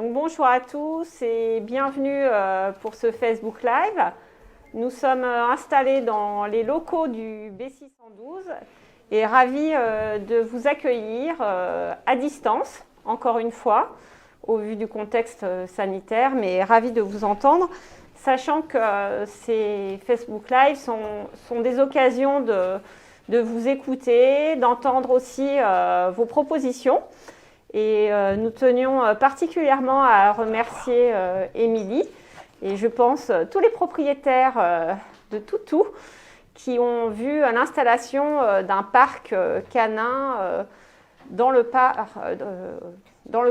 Donc bonjour à tous et bienvenue pour ce Facebook Live. Nous sommes installés dans les locaux du B612 et ravis de vous accueillir à distance, encore une fois, au vu du contexte sanitaire, mais ravis de vous entendre, sachant que ces Facebook Live sont des occasions de vous écouter, d'entendre aussi vos propositions. Et nous tenions particulièrement à remercier Émilie et je pense tous les propriétaires de Toutou qui ont vu l'installation d'un parc canin dans le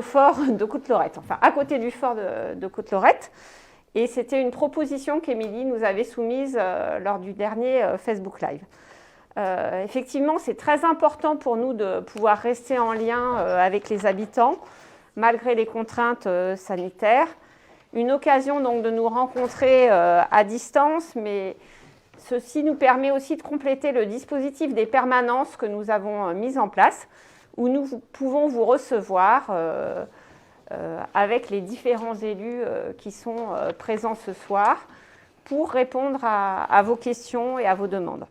fort de Côte-Lorette, enfin à côté du fort de Côte-Lorette. Et c'était une proposition qu'Émilie nous avait soumise lors du dernier Facebook Live. Effectivement, c'est très important pour nous de pouvoir rester en lien avec les habitants, malgré les contraintes sanitaires. Une occasion donc de nous rencontrer à distance, mais ceci nous permet aussi de compléter le dispositif des permanences que nous avons mis en place, où nous pouvons vous recevoir avec les différents élus qui sont présents ce soir pour répondre à vos questions et à vos demandes.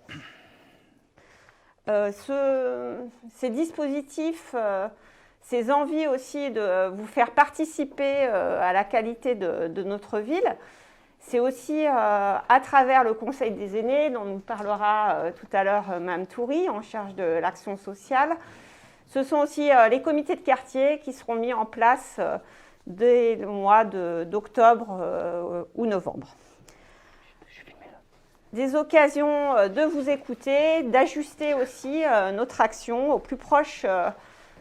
Ces dispositifs, ces envies aussi de vous faire participer à la qualité de notre ville, c'est aussi à travers le Conseil des aînés, dont nous parlera tout à l'heure Mme Toury, en charge de l'action sociale. Ce sont aussi les comités de quartier qui seront mis en place dès le mois d'octobre ou novembre. Des occasions de vous écouter, d'ajuster aussi notre action au plus proche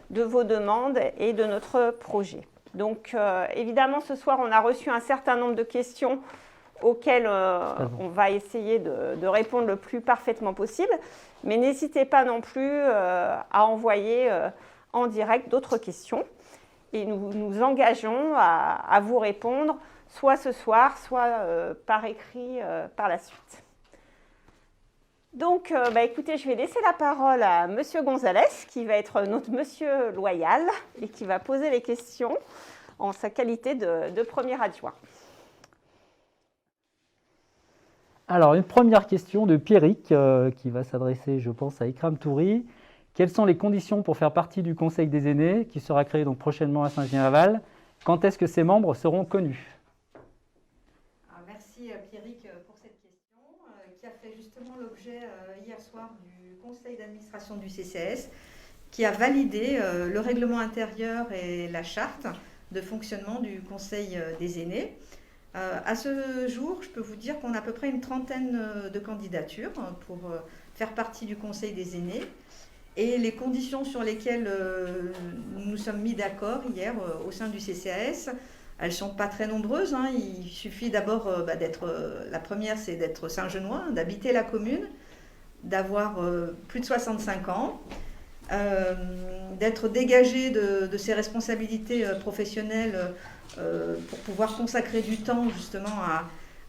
de vos demandes et de notre projet. Donc évidemment, ce soir, on a reçu un certain nombre de questions auxquelles on va essayer de répondre le plus parfaitement possible. Mais n'hésitez pas non plus à envoyer en direct d'autres questions. Et nous nous engageons à vous répondre, soit ce soir, soit par écrit par la suite. Donc, écoutez, je vais laisser la parole à Monsieur Gonzalez, qui va être notre monsieur loyal et qui va poser les questions en sa qualité de premier adjoint. Alors, une première question de Pierrick, qui va s'adresser, je pense, à Ikram Toury. Quelles sont les conditions pour faire partie du Conseil des aînés, qui sera créé donc prochainement à Saint-Gilles-Laval? Quand est-ce que ses membres seront connus? Merci Pierrick pour cette question, qui a fait justement l'objet hier soir du Conseil d'administration du CCAS, qui a validé le règlement intérieur et la charte de fonctionnement du Conseil des aînés. À ce jour, je peux vous dire qu'on a à peu près une trentaine de candidatures pour faire partie du Conseil des aînés. Et les conditions sur lesquelles nous nous sommes mis d'accord hier au sein du CCAS, elles ne sont pas très nombreuses. Il suffit d'abord la première, c'est d'être Saint-Genois, d'habiter la commune, d'avoir plus de 65 ans, d'être dégagé de ses responsabilités professionnelles pour pouvoir consacrer du temps justement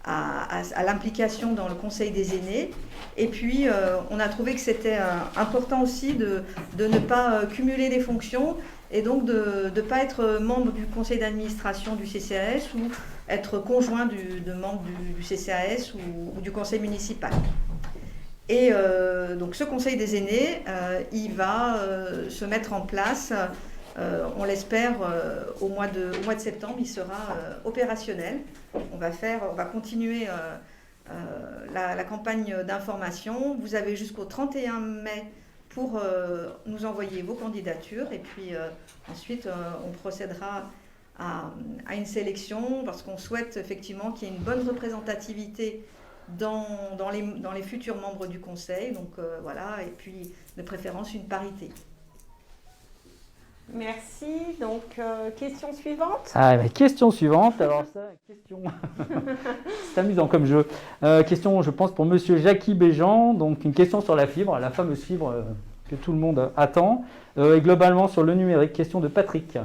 à l'implication dans le Conseil des aînés. Et puis, on a trouvé que c'était important aussi de ne pas cumuler les fonctions et donc de ne pas être membre du conseil d'administration du CCAS ou être conjoint de membre du CCAS ou du conseil municipal. Et donc ce conseil des aînés, il va se mettre en place, on l'espère, au mois de septembre, il sera opérationnel. On va continuer la campagne d'information. Vous avez jusqu'au 31 mai pour nous envoyer vos candidatures et puis ensuite on procédera à une sélection parce qu'on souhaite effectivement qu'il y ait une bonne représentativité dans les futurs membres du conseil, donc voilà, et puis de préférence une parité. Merci. Donc, question suivante. Question suivante. Alors ça, question. C'est amusant comme jeu. Question, je pense, pour Monsieur Jackie Béjean. Donc une question sur la fibre, la fameuse fibre que tout le monde attend, et globalement sur le numérique. Question de Patrick.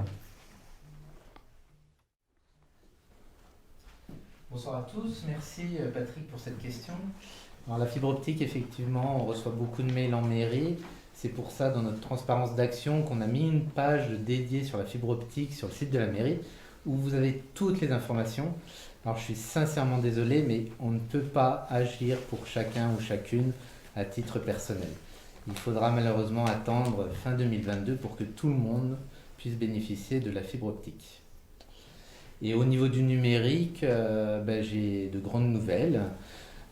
Bonsoir à tous, merci Patrick pour cette question. Alors, la fibre optique, effectivement, on reçoit beaucoup de mails en mairie. C'est pour ça, dans notre transparence d'action, qu'on a mis une page dédiée sur la fibre optique sur le site de la mairie où vous avez toutes les informations. Alors je suis sincèrement désolé, mais on ne peut pas agir pour chacun ou chacune à titre personnel. Il faudra malheureusement attendre fin 2022 pour que tout le monde puisse bénéficier de la fibre optique. Et au niveau du numérique, j'ai de grandes nouvelles.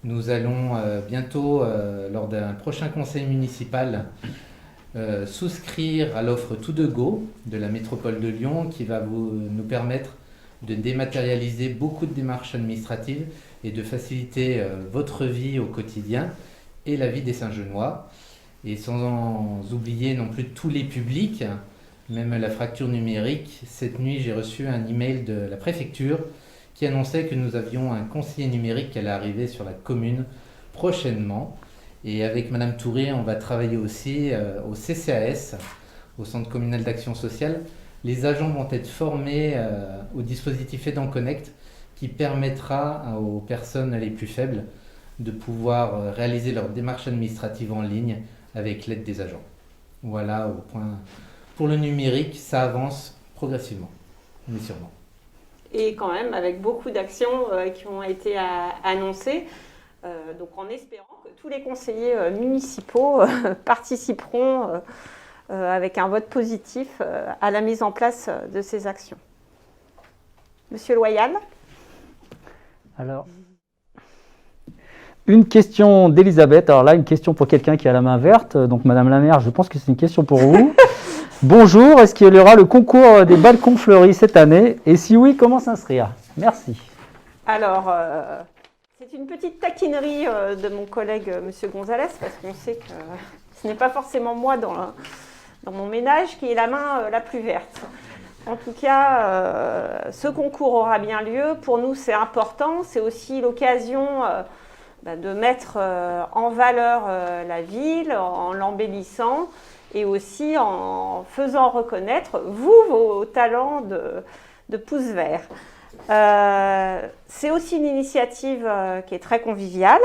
Nous allons bientôt, lors d'un prochain conseil municipal, souscrire à l'offre Tout de Go de la métropole de Lyon qui va nous permettre de dématérialiser beaucoup de démarches administratives et de faciliter votre vie au quotidien et la vie des Saint-Genois. Et sans oublier non plus tous les publics, même la fracture numérique. Cette nuit, j'ai reçu un email de la préfecture qui annonçait que nous avions un conseiller numérique qui allait arriver sur la commune prochainement. Et avec Madame Touré, on va travailler aussi au CCAS, au Centre communal d'action sociale. Les agents vont être formés au dispositif Aidant Connect qui permettra aux personnes les plus faibles de pouvoir réaliser leurs démarches administratives en ligne avec l'aide des agents. Voilà au point. Pour le numérique, ça avance progressivement, mais sûrement. Et quand même avec beaucoup d'actions qui ont été annoncées. Donc en espérant que tous les conseillers municipaux participeront avec un vote positif à la mise en place de ces actions. Monsieur Loyal. Alors, une question d'Elisabeth. Alors là, une question pour quelqu'un qui a la main verte. Donc, Madame la maire, je pense que c'est une question pour vous. Bonjour, est-ce qu'il y aura le concours des balcons fleuris cette année? Et si oui, comment s'inscrire? Merci. Alors, c'est une petite taquinerie de mon collègue Monsieur Gonzalez, parce qu'on sait que ce n'est pas forcément moi dans mon ménage qui est la main la plus verte. En tout cas, ce concours aura bien lieu. Pour nous, c'est important. C'est aussi l'occasion de mettre en valeur la ville, en l'embellissant et aussi en faisant reconnaître, vos talents de pouce vert. C'est aussi une initiative qui est très conviviale.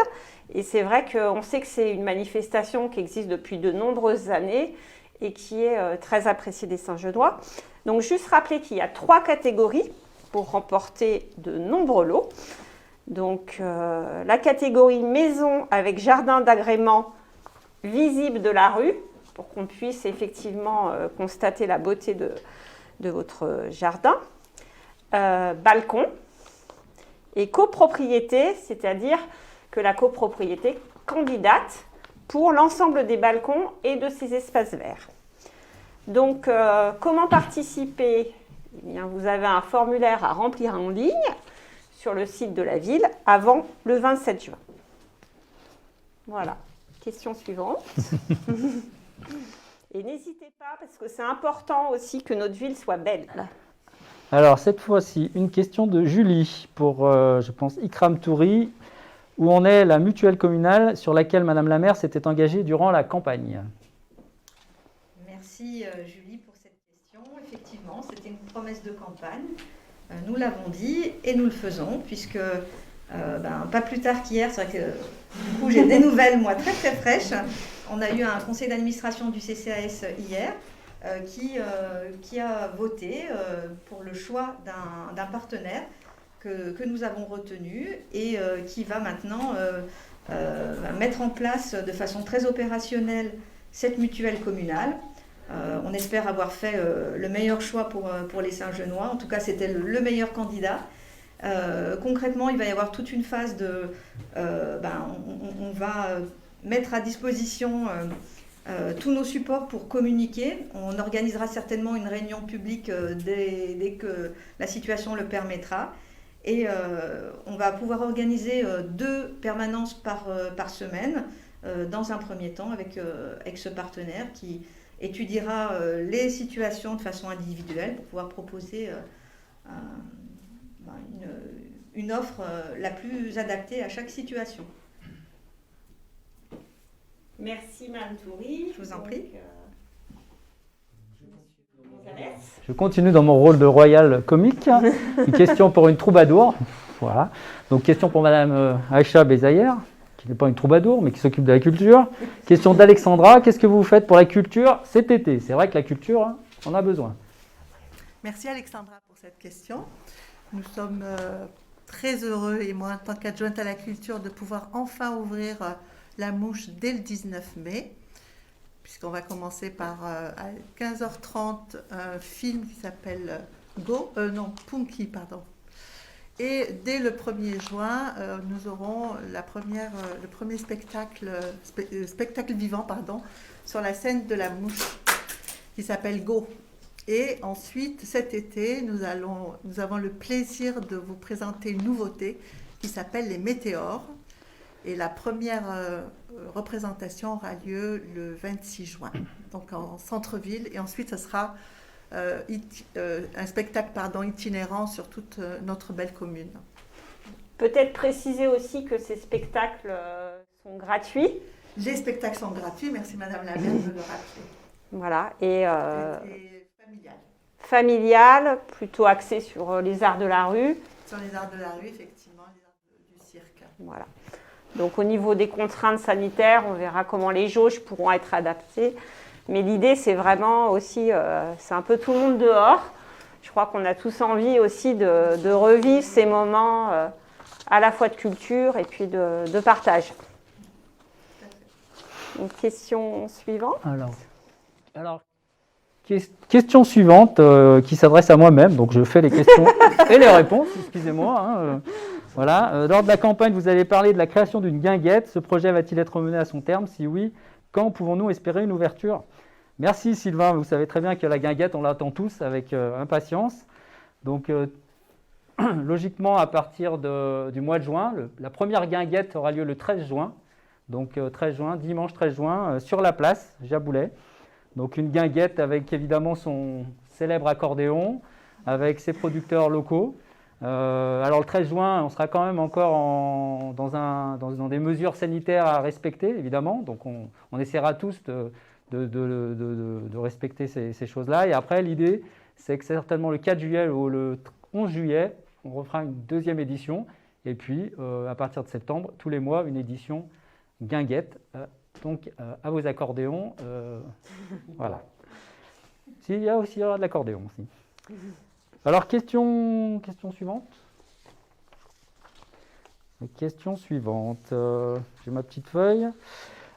Et c'est vrai qu'on sait que c'est une manifestation qui existe depuis de nombreuses années et qui est très appréciée des Saint-Genois. Donc, juste rappeler qu'il y a 3 catégories pour remporter de nombreux lots. Donc, la catégorie maison avec jardin d'agrément visible de la rue, pour qu'on puisse effectivement constater la beauté de votre jardin. Balcon et copropriété, c'est-à-dire que la copropriété candidate pour l'ensemble des balcons et de ces espaces verts. Donc, comment participer? Eh bien, vous avez un formulaire à remplir en ligne sur le site de la ville avant le 27 juin. Voilà. Question suivante. Et n'hésitez pas, parce que c'est important aussi que notre ville soit belle. Alors, cette fois-ci, une question de Julie pour, je pense, Ikram Touri. Où en est la mutuelle communale sur laquelle Madame la maire s'était engagée durant la campagne? Merci Julie pour cette question. Effectivement, c'était une promesse de campagne. Nous l'avons dit et nous le faisons, puisque pas plus tard qu'hier, c'est vrai que du coup j'ai des nouvelles, moi, très très fraîches. On a eu un conseil d'administration du CCAS hier qui a voté pour le choix d'un partenaire que nous avons retenu et qui va maintenant mettre en place de façon très opérationnelle cette mutuelle communale. On espère avoir fait le meilleur choix pour les Saint-Genois. En tout cas, c'était le meilleur candidat. Concrètement, il va y avoir toute une phase de... on va mettre à disposition tous nos supports pour communiquer. On organisera certainement une réunion publique dès que la situation le permettra. Et on va pouvoir organiser 2 permanences par semaine, dans un premier temps, avec ce partenaire qui étudiera les situations de façon individuelle pour pouvoir proposer une offre la plus adaptée à chaque situation. Merci Mme Touri. Je vous en prie. Je continue dans mon rôle de royal comique. Une question pour une troubadour. Voilà. Donc, question pour Madame Aïcha Bezayer, qui n'est pas une troubadour, mais qui s'occupe de la culture. Question d'Alexandra. Qu'est-ce que vous faites pour la culture cet été? C'est vrai que la culture, on a besoin. Merci Alexandra pour cette question. Nous sommes très heureux, et moi en tant qu'adjointe à la culture, de pouvoir enfin ouvrir la Mouche dès le 19 mai, puisqu'on va commencer par à 15h30 un film qui s'appelle Punky, pardon. Et dès le 1er juin, nous aurons le premier spectacle vivant sur la scène de la Mouche qui s'appelle Go. Et ensuite, cet été, nous avons le plaisir de vous présenter une nouveauté qui s'appelle les Météores. Et la première représentation aura lieu le 26 juin, donc en centre-ville. Et ensuite, ce sera un spectacle itinérant sur toute notre belle commune. Peut-être préciser aussi que ces spectacles sont gratuits. Les spectacles sont gratuits, merci Madame la maire de le rappeler. Voilà, et familial. Familial, plutôt axé sur les arts de la rue. Sur les arts de la rue, effectivement, les arts du cirque. Voilà. Donc au niveau des contraintes sanitaires, on verra comment les jauges pourront être adaptées. Mais l'idée, c'est vraiment aussi, c'est un peu tout le monde dehors. Je crois qu'on a tous envie aussi de revivre ces moments à la fois de culture et puis de partage. Une question suivante. Alors question suivante qui s'adresse à moi-même, donc je fais les questions et les réponses, excusez-moi. Voilà. Lors de la campagne, vous avez parlé de la création d'une guinguette. Ce projet va-t-il être mené à son terme? Si oui, quand pouvons-nous espérer une ouverture? Merci Sylvain, vous savez très bien que la guinguette, on l'attend tous avec impatience. Donc logiquement, à partir du mois de juin, la première guinguette aura lieu le 13 juin. Donc 13 juin, dimanche 13 juin, sur la place, Jaboulet. Donc une guinguette avec évidemment son célèbre accordéon, avec ses producteurs locaux. Alors le 13 juin, on sera quand même encore dans des mesures sanitaires à respecter, évidemment. Donc on essaiera tous de respecter ces choses-là. Et après, l'idée, c'est que certainement le 4 juillet ou le 11 juillet, on refera une deuxième édition. Et puis, à partir de septembre, tous les mois, une édition guinguette. Donc, à vos accordéons. Voilà. Il y aura de l'accordéon aussi. Alors, question suivante. Question suivante. J'ai ma petite feuille.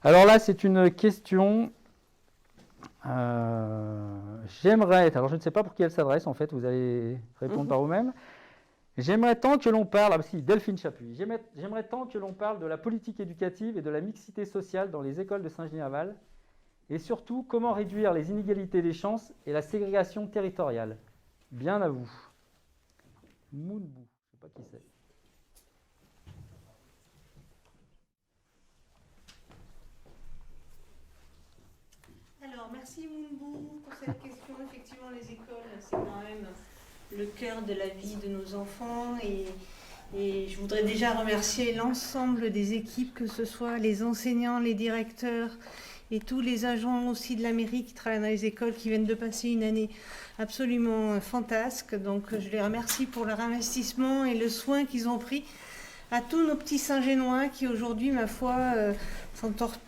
Alors là, c'est une question. J'aimerais. Alors, je ne sais pas pour qui elle s'adresse, en fait. Vous allez répondre par vous-même. J'aimerais tant que l'on parle. Ah, si, Delphine Chapuis. J'aimerais tant que l'on parle de la politique éducative et de la mixité sociale dans les écoles de Saint-Genis-Aval. Et surtout, comment réduire les inégalités des chances et la ségrégation territoriale. Bien à vous. Mounbou, je ne sais pas qui c'est. Alors, merci Mounbou pour cette question. Effectivement, les écoles, c'est quand même le cœur de la vie de nos enfants. Et je voudrais déjà remercier l'ensemble des équipes, que ce soit les enseignants, les directeurs et tous les agents aussi de la mairie qui travaillent dans les écoles, qui viennent de passer une année absolument fantasque. Donc je les remercie pour leur investissement et le soin qu'ils ont pris. À tous nos petits Saint-Génois qui aujourd'hui, ma foi,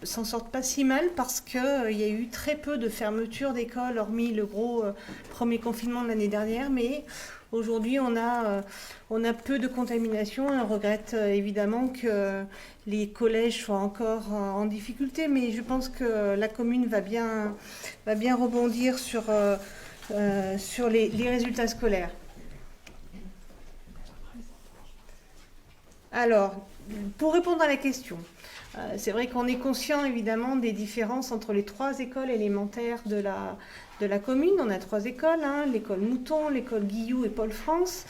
s'en sortent pas si mal, parce qu'il y a eu très peu de fermetures d'écoles, hormis le gros premier confinement de l'année dernière. Mais aujourd'hui, on a peu de contamination. On regrette évidemment que les collèges soient encore en difficulté, mais je pense que la commune va bien rebondir sur les résultats scolaires. Alors, pour répondre à la question, c'est vrai qu'on est conscient évidemment des différences entre les 3 écoles élémentaires de la commune. On a 3 écoles, l'école Mouton, l'école Guilloux et Paul France.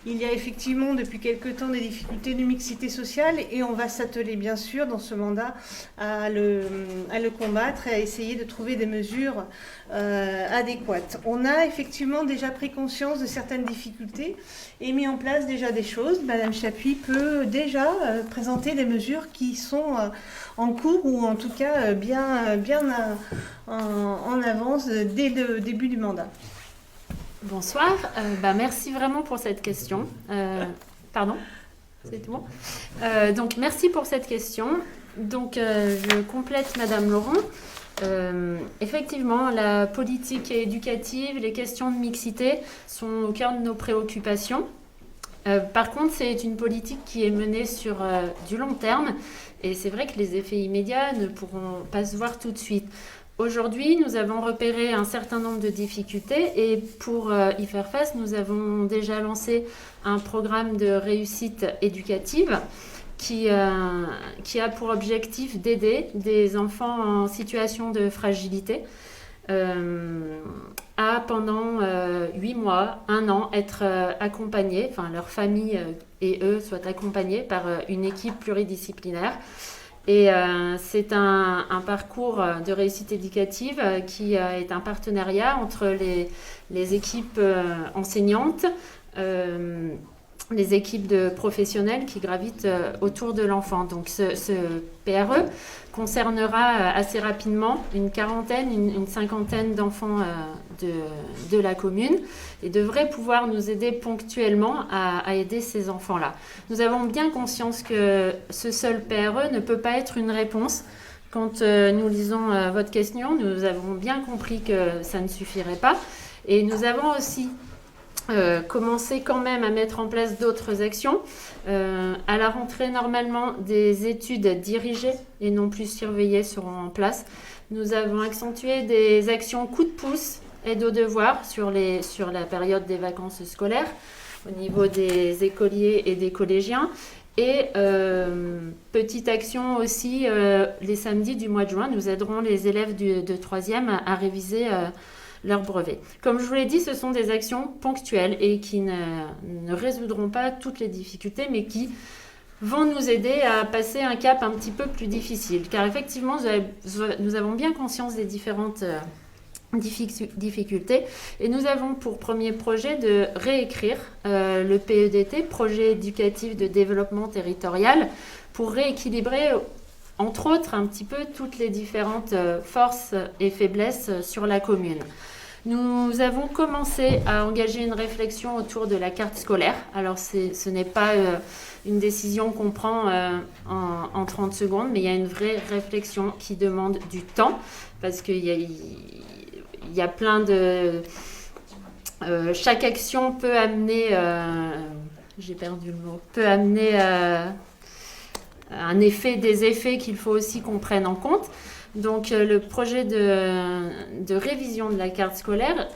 Il y a effectivement depuis quelque temps des difficultés de mixité sociale, et on va s'atteler bien sûr dans ce mandat à le combattre et à essayer de trouver des mesures adéquates. On a effectivement déjà pris conscience de certaines difficultés et mis en place déjà des choses. Madame Chapuis peut déjà présenter des mesures qui sont en cours, ou en tout cas bien en avance dès le début du mandat. Bonsoir, merci vraiment pour cette question. Pardon, c'est tout bon. Donc merci pour cette question. Donc je complète Madame Laurent. Effectivement, la politique éducative, les questions de mixité sont au cœur de nos préoccupations. Par contre, c'est une politique qui est menée sur du long terme et c'est vrai que les effets immédiats ne pourront pas se voir tout de suite. Aujourd'hui, nous avons repéré un certain nombre de difficultés et pour y faire face, nous avons déjà lancé un programme de réussite éducative qui a pour objectif d'aider des enfants en situation de fragilité à pendant 8 mois, 1 an, être accompagnés, enfin leur famille et eux soient accompagnés par une équipe pluridisciplinaire. Et c'est un parcours de réussite éducative qui est un partenariat entre les équipes enseignantes, les équipes de professionnels qui gravitent autour de l'enfant. Donc ce PRE concernera assez rapidement une quarantaine, une cinquantaine d'enfants de la commune et devrait pouvoir nous aider ponctuellement à aider ces enfants-là. Nous avons bien conscience que ce seul PRE ne peut pas être une réponse. Quand nous lisons votre question, nous avons bien compris que ça ne suffirait pas et nous avons aussi commencer quand même à mettre en place d'autres actions. À la rentrée, normalement, des études dirigées et non plus surveillées seront en place. Nous avons accentué des actions coup de pouce, aide aux devoirs sur la période des vacances scolaires au niveau des écoliers et des collégiens. Et petite action aussi, les samedis du mois de juin, nous aiderons les élèves de 3e à réviser leur brevet. Comme je vous l'ai dit, ce sont des actions ponctuelles et qui ne résoudront pas toutes les difficultés, mais qui vont nous aider à passer un cap un petit peu plus difficile. Car effectivement, nous avons bien conscience des différentes difficultés et nous avons pour premier projet de réécrire le PEDT, projet éducatif de développement territorial, pour rééquilibrer entre autres un petit peu toutes les différentes forces et faiblesses sur la commune. Nous avons commencé à engager une réflexion autour de la carte scolaire. Alors ce n'est pas une décision qu'on prend en 30 secondes, mais il y a une vraie réflexion qui demande du temps parce qu'il y a plein de... chaque action peut amener... j'ai perdu le mot. Peut amener... des effets qu'il faut aussi qu'on prenne en compte. Donc le projet de révision de la carte scolaire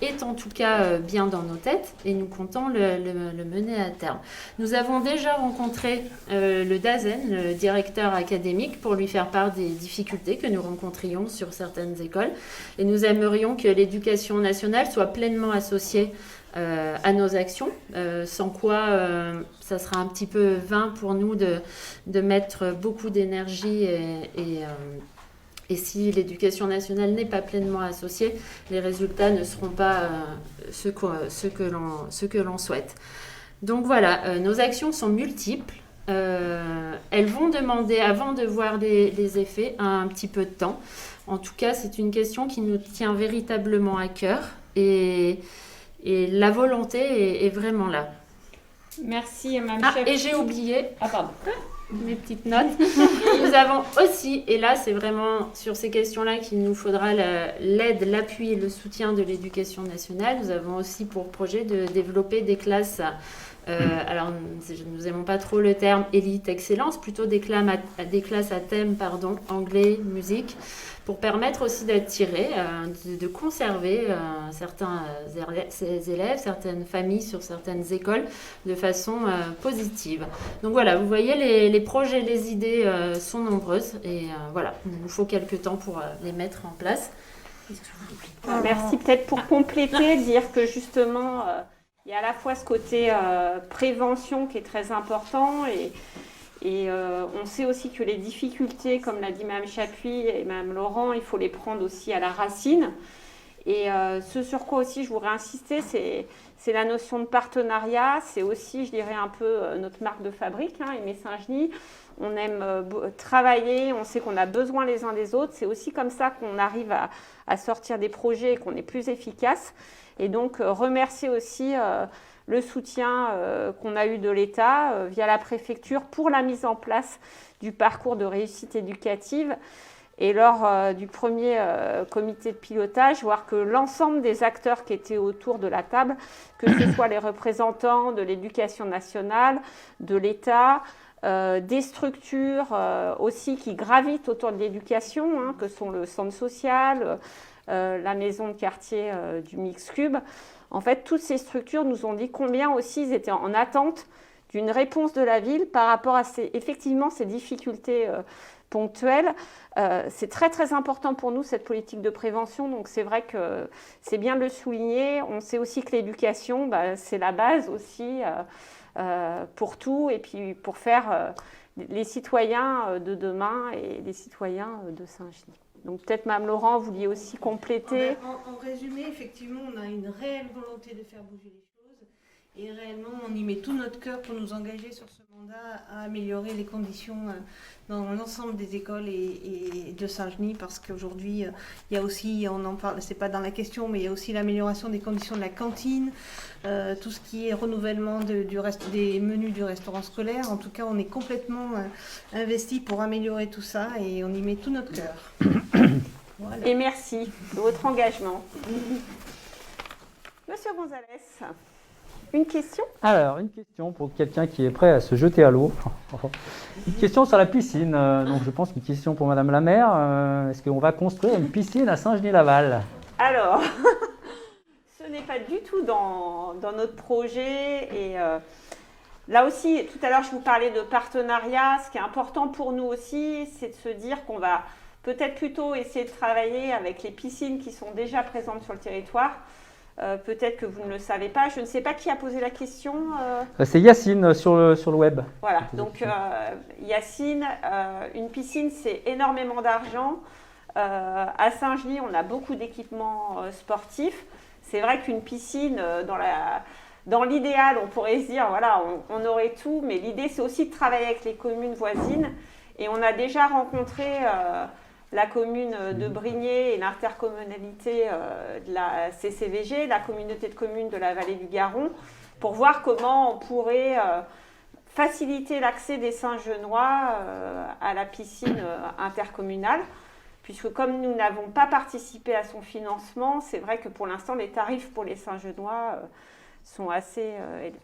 est en tout cas bien dans nos têtes et nous comptons le mener à terme. Nous avons déjà rencontré le DAZEN, le directeur académique, pour lui faire part des difficultés que nous rencontrions sur certaines écoles et nous aimerions que l'éducation nationale soit pleinement associée à nos actions, sans quoi ça sera un petit peu vain pour nous de mettre beaucoup d'énergie et si l'éducation nationale n'est pas pleinement associée, les résultats ne seront pas ce que l'on souhaite. Donc voilà, nos actions sont multiples. Elles vont demander, avant de voir les effets, un petit peu de temps. En tout cas, c'est une question qui nous tient véritablement à cœur et la volonté est vraiment là. Merci, Mme Ah, Chef. et j'ai oublié pardon. mes petites notes. Nous avons aussi, et là c'est vraiment sur ces questions-là qu'il nous faudra l'aide, l'appui et le soutien de l'éducation nationale, nous avons aussi pour projet de développer des classes, alors nous n'aimons pas trop le terme élite excellence, plutôt des classes à thème, anglais, musique, pour permettre aussi d'attirer, de conserver certains élèves, certaines familles sur certaines écoles de façon positive. Donc voilà, vous voyez, les projets, les idées sont nombreuses et voilà, il nous faut quelques temps pour les mettre en place. Merci. Peut-être pour compléter, dire que justement, il y a à la fois ce côté prévention qui est très important et on sait aussi que les difficultés, comme l'a dit Mme Chapuis et Mme Laurent, il faut les prendre aussi à la racine. Et ce sur quoi aussi je voudrais insister, c'est la notion de partenariat. C'est aussi, je dirais, un peu notre marque de fabrique, Aimé Saint-Genis. On aime travailler, on sait qu'on a besoin les uns des autres. C'est aussi comme ça qu'on arrive à sortir des projets et qu'on est plus efficace. Et donc, remercier aussi le soutien qu'on a eu de l'État via la préfecture pour la mise en place du parcours de réussite éducative Et lors du premier comité de pilotage, voir que l'ensemble des acteurs qui étaient autour de la table, que ce soit les représentants de l'éducation nationale, de l'État, des structures aussi qui gravitent autour de l'éducation, hein, que sont le centre social, la maison de quartier du Mix Cube. En fait, toutes ces structures nous ont dit combien aussi ils étaient en attente d'une réponse de la ville par rapport à effectivement ces difficultés ponctuelles. C'est très très important pour nous cette politique de prévention, donc c'est vrai que c'est bien de le souligner. On sait aussi que l'éducation, c'est la base aussi pour tout et puis pour faire les citoyens de demain et les citoyens de Saint-Genis. Donc peut-être Mme Laurent, vous vouliez aussi compléter. En résumé, effectivement, on a une réelle volonté de faire bouger les choses et réellement on y met tout notre cœur pour nous engager sur ce mandat à améliorer les conditions dans l'ensemble des écoles et de Saint-Genis parce qu'aujourd'hui il y a aussi, on en parle, c'est pas dans la question, mais il y a aussi l'amélioration des conditions de la cantine, tout ce qui est renouvellement des menus du restaurant scolaire. En tout cas, on est complètement investi pour améliorer tout ça et on y met tout notre cœur. Voilà. Et merci de votre engagement. Monsieur Gonzalez, une question ? Alors, une question pour quelqu'un qui est prêt à se jeter à l'eau. Une question sur la piscine. Donc, je pense qu'une question pour Madame la maire. Est-ce qu'on va construire une piscine à Saint-Genis-Laval ? Alors, ce n'est pas du tout dans notre projet. Et là aussi, tout à l'heure, je vous parlais de partenariat. Ce qui est important pour nous aussi, c'est de se dire qu'on va peut-être plutôt essayer de travailler avec les piscines qui sont déjà présentes sur le territoire. Peut-être que vous ne le savez pas. Je ne sais pas qui a posé la question. C'est Yacine sur le web. Voilà, donc Yacine, une piscine, c'est énormément d'argent. À Saint-Genis, on a beaucoup d'équipements sportifs. C'est vrai qu'une piscine, dans l'idéal, on pourrait se dire, voilà, on aurait tout, mais l'idée, c'est aussi de travailler avec les communes voisines. Et on a déjà rencontré la commune de Brignais et l'intercommunalité de la CCVG, la communauté de communes de la vallée du Garon, pour voir comment on pourrait faciliter l'accès des Saint-Genois à la piscine intercommunale, puisque comme nous n'avons pas participé à son financement, c'est vrai que pour l'instant, les tarifs pour les Saint-Genois sont assez élevés.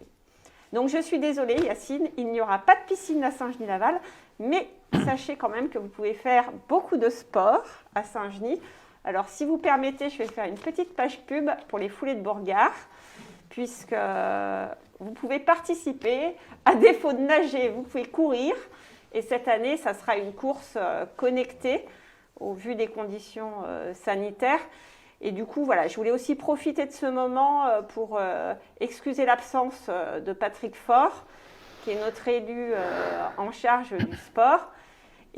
Donc je suis désolée Yacine, il n'y aura pas de piscine à Saint-Genis-Laval, mais sachez quand même que vous pouvez faire beaucoup de sport à Saint-Genis. Alors si vous permettez, je vais faire une petite page pub pour les foulées de Bourgard, puisque vous pouvez participer, à défaut de nager, vous pouvez courir. Et cette année, ça sera une course connectée au vu des conditions sanitaires. Et du coup, voilà, je voulais aussi profiter de ce moment pour excuser l'absence de Patrick Faure, qui est notre élu en charge du sport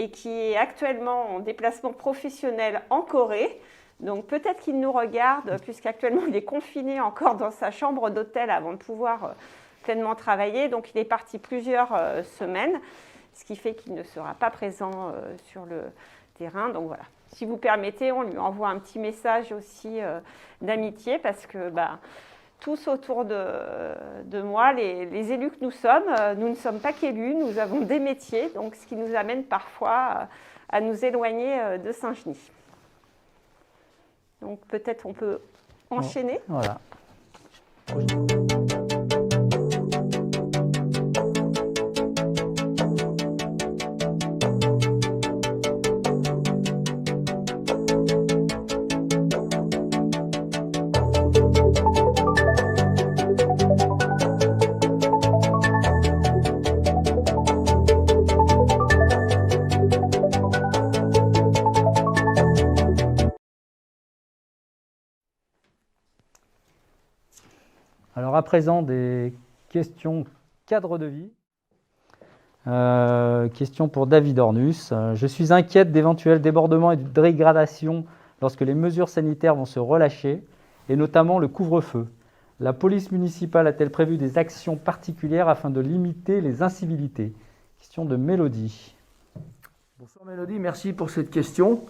et qui est actuellement en déplacement professionnel en Corée. Donc peut-être qu'il nous regarde, puisqu'actuellement il est confiné encore dans sa chambre d'hôtel avant de pouvoir pleinement travailler. Donc il est parti plusieurs semaines, ce qui fait qu'il ne sera pas présent sur le terrain. Donc voilà. Si vous permettez, on lui envoie un petit message aussi d'amitié parce que tous autour de moi, les élus que nous sommes, nous ne sommes pas qu'élus, nous avons des métiers, donc ce qui nous amène parfois à nous éloigner de Saint-Genis. Donc peut-être on peut enchaîner. Voilà. Alors à présent, des questions cadre de vie. Question pour David Ornus. Je suis inquiète d'éventuels débordements et de dégradation lorsque les mesures sanitaires vont se relâcher, et notamment le couvre-feu. La police municipale a-t-elle prévu des actions particulières afin de limiter les incivilités? Question de Mélodie. Bonsoir Mélodie, merci pour cette question.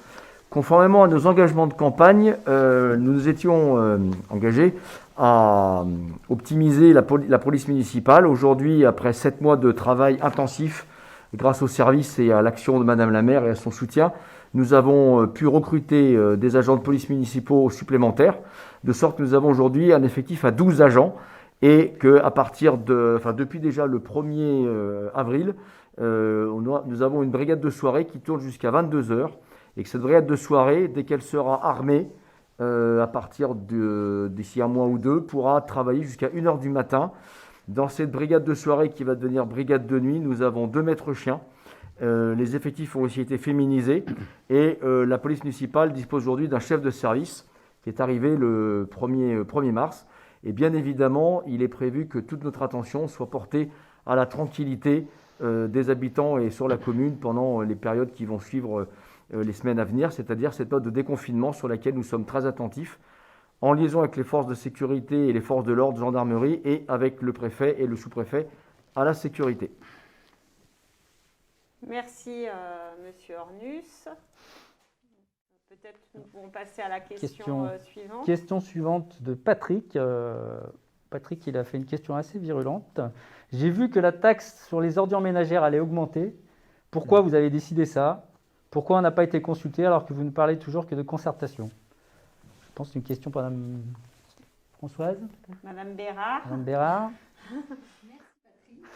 Conformément à nos engagements de campagne, nous nous étions engagés à optimiser la police municipale. Aujourd'hui, après 7 mois de travail intensif, grâce au service et à l'action de Madame la maire et à son soutien, nous avons pu recruter des agents de police municipaux supplémentaires, de sorte que nous avons aujourd'hui un effectif à 12 agents et qu'à partir depuis déjà le 1er avril, nous avons une brigade de soirée qui tourne jusqu'à 22 heures et que cette brigade de soirée, dès qu'elle sera armée, à partir d'ici un mois ou deux, pourra travailler jusqu'à 1 heure du matin. Dans cette brigade de soirée qui va devenir brigade de nuit, nous avons 2 maîtres chiens. Les effectifs ont aussi été féminisés et la police municipale dispose aujourd'hui d'un chef de service qui est arrivé le 1er mars. Et bien évidemment, il est prévu que toute notre attention soit portée à la tranquillité des habitants et sur la commune pendant les périodes qui vont suivre les semaines à venir, c'est-à-dire cette période de déconfinement sur laquelle nous sommes très attentifs, en liaison avec les forces de sécurité et les forces de l'ordre, gendarmerie, et avec le préfet et le sous-préfet à la sécurité. Merci, Monsieur Ornus. Peut-être nous pouvons passer à la question suivante. Question suivante de Patrick. Patrick, il a fait une question assez virulente. J'ai vu que la taxe sur les ordures ménagères allait augmenter. Pourquoi vous avez décidé ça? Pourquoi on n'a pas été consulté alors que vous ne parlez toujours que de concertation? Je pense que c'est une question pour Madame Françoise. Madame Bérard. Madame Bérard. Merci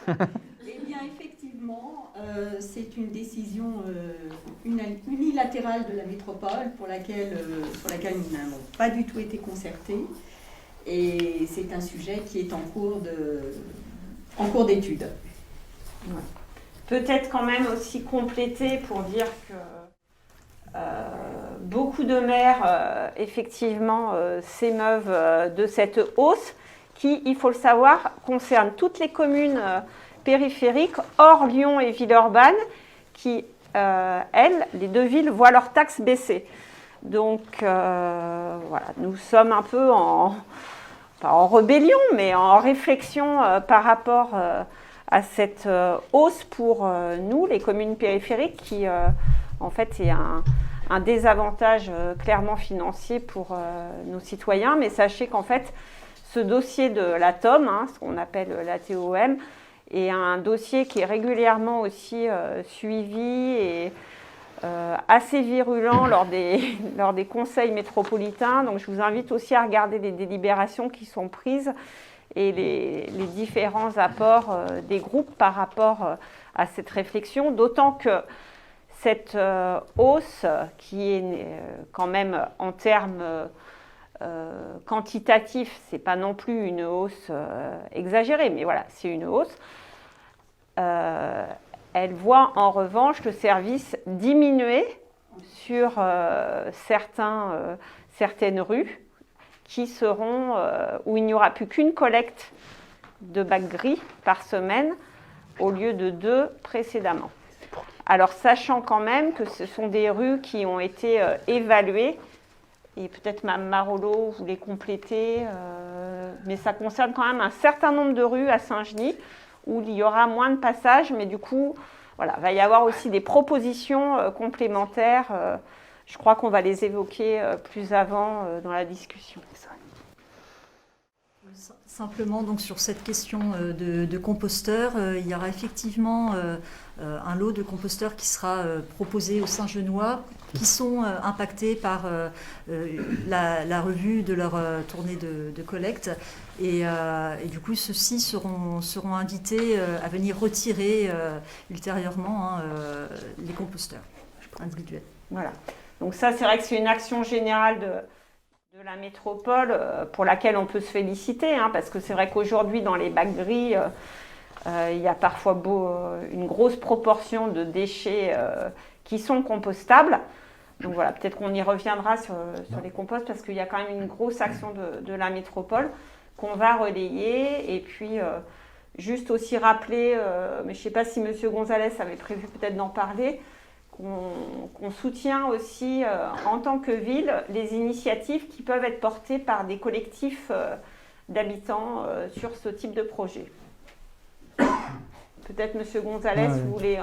Patrick. Eh bien effectivement, c'est une décision unilatérale de la métropole sur laquelle nous n'avons pas du tout été concertés. Et c'est un sujet qui est en cours d'étude. Ouais. Peut-être quand même aussi compléter pour dire que beaucoup de maires, effectivement, s'émeuvent de cette hausse qui, il faut le savoir, concerne toutes les communes périphériques, hors Lyon et Villeurbanne, qui, elles, les 2 villes, voient leurs taxes baisser. Donc, voilà, nous sommes un peu pas en rébellion, mais en réflexion par rapport à cette hausse pour nous, les communes périphériques, qui en fait est un désavantage clairement financier pour nos citoyens. Mais sachez qu'en fait, ce dossier de la TOM, ce qu'on appelle la TOM, est un dossier qui est régulièrement aussi suivi et assez virulent lors des conseils métropolitains. Donc je vous invite aussi à regarder les délibérations qui sont prises et les différents apports des groupes par rapport à cette réflexion, d'autant que cette hausse, qui est quand même en termes quantitatifs, c'est pas non plus une hausse exagérée, mais voilà, c'est une hausse. Elle voit en revanche le service diminuer sur certaines rues qui seront où il n'y aura plus qu'une collecte de bacs gris par semaine au lieu de 2 précédemment. Alors sachant quand même que ce sont des rues qui ont été évaluées, et peut-être Mme Marolo voulait compléter, mais ça concerne quand même un certain nombre de rues à Saint-Genis où il y aura moins de passages, mais du coup, voilà, il va y avoir aussi des propositions complémentaires. Je crois qu'on va les évoquer plus avant dans la discussion. Simplement, donc, sur cette question de composteurs, il y aura effectivement un lot de composteurs qui sera proposé aux Saint-Genois, qui sont impactés par la revue de leur tournée de collecte. Et du coup, ceux-ci seront invités à venir retirer ultérieurement les composteurs individuels. Voilà. Donc ça, c'est vrai que c'est une action générale de la métropole pour laquelle on peut se féliciter, parce que c'est vrai qu'aujourd'hui, dans les bacs gris, il y a parfois une grosse proportion de déchets qui sont compostables. Donc voilà, peut-être qu'on y reviendra sur les composts parce qu'il y a quand même une grosse action de la métropole qu'on va relayer. Et puis, juste aussi rappeler, mais je ne sais pas si M. Gonzalez avait prévu peut-être d'en parler, qu'on soutient aussi en tant que ville les initiatives qui peuvent être portées par des collectifs d'habitants sur ce type de projet. Peut-être M. Gonzalez, vous voulez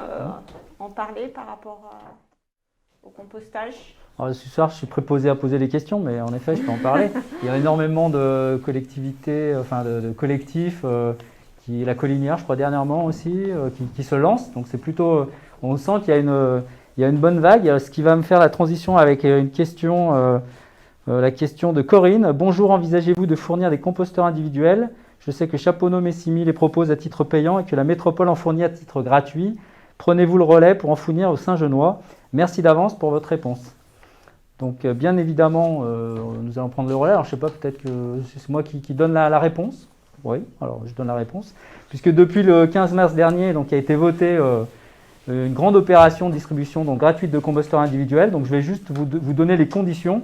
en parler par rapport au compostage? Alors, ce soir, je suis préposé à poser les questions, mais en effet, je peux en parler. Il y a énormément de collectivités, de collectifs, la Collinière, je crois, dernièrement aussi, qui se lancent. Donc, c'est plutôt... on sent qu'il y a Il y a une bonne vague, ce qui va me faire la transition avec une question, la question de Corinne. Bonjour, envisagez-vous de fournir des composteurs individuels? Je sais que Chaponneau Messimy les propose à titre payant et que la métropole en fournit à titre gratuit. Prenez-vous le relais pour en fournir au Saint-Genois? Merci d'avance pour votre réponse. Donc, bien évidemment, nous allons prendre le relais. Alors, je ne sais pas, peut-être que c'est moi qui donne la réponse. Oui, alors je donne la réponse. Puisque depuis le 15 mars dernier, donc, a été votée une grande opération de distribution donc, gratuite de composteurs individuels. Donc, je vais juste vous donner les conditions.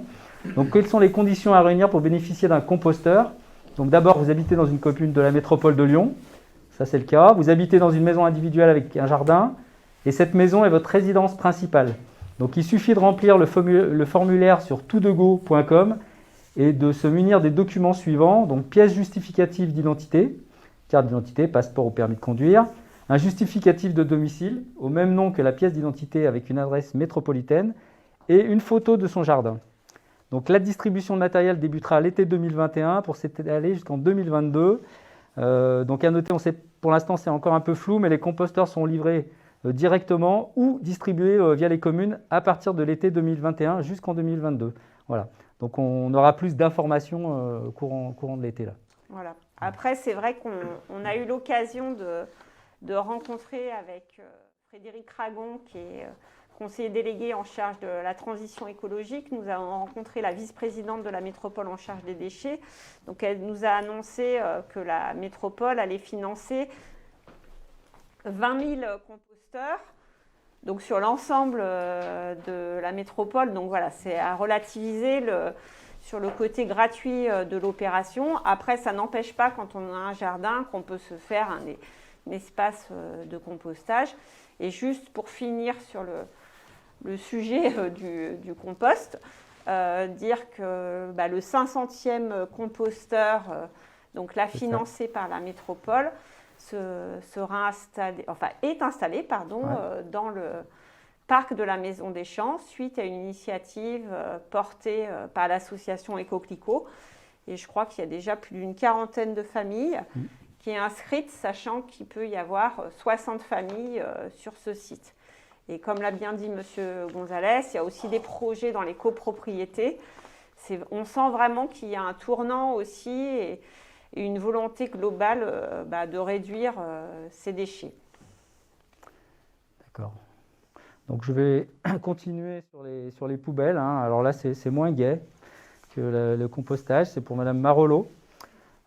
Donc, quelles sont les conditions à réunir pour bénéficier d'un composteur? Donc, d'abord, vous habitez dans une commune de la métropole de Lyon. Ça, c'est le cas. Vous habitez dans une maison individuelle avec un jardin. Et cette maison est votre résidence principale. Donc, il suffit de remplir le formulaire sur toutdego.com et de se munir des documents suivants. Donc, pièce justificative d'identité, carte d'identité, passeport ou permis de conduire, un justificatif de domicile, au même nom que la pièce d'identité avec une adresse métropolitaine, et une photo de son jardin. Donc, la distribution de matériel débutera à l'été 2021 pour s'étaler jusqu'en 2022. Donc, à noter, on sait, pour l'instant, c'est encore un peu flou, mais les composteurs sont livrés directement ou distribués via les communes à partir de l'été 2021 jusqu'en 2022. Voilà. Donc on aura plus d'informations courant de l'été là. Voilà. Après, c'est vrai qu'on a eu l'occasion de rencontrer avec Frédéric Ragon, qui est conseiller délégué en charge de la transition écologique. Nous avons rencontré la vice-présidente de la métropole en charge des déchets. Donc elle nous a annoncé que la métropole allait financer 20 000 composteurs, donc sur l'ensemble de la métropole. Donc voilà, c'est à relativiser sur le côté gratuit de l'opération. Après, ça n'empêche pas, quand on a un jardin, qu'on peut se faire un espace de compostage. Et juste pour finir sur le sujet du compost, dire que le 500e composteur, donc là financé par la métropole, est installé dans le parc de la Maison des Champs suite à une initiative portée par l'association Éco-Clicquot. Et je crois qu'il y a déjà plus d'une quarantaine de familles qui est inscrite, sachant qu'il peut y avoir 60 familles sur ce site. Et comme l'a bien dit M. Gonzalez, il y a aussi des projets dans les copropriétés. On sent vraiment qu'il y a un tournant aussi et une volonté globale de réduire ces déchets. D'accord. Donc je vais continuer sur les poubelles. Alors là, c'est moins gai que le compostage. C'est pour Mme Marolo.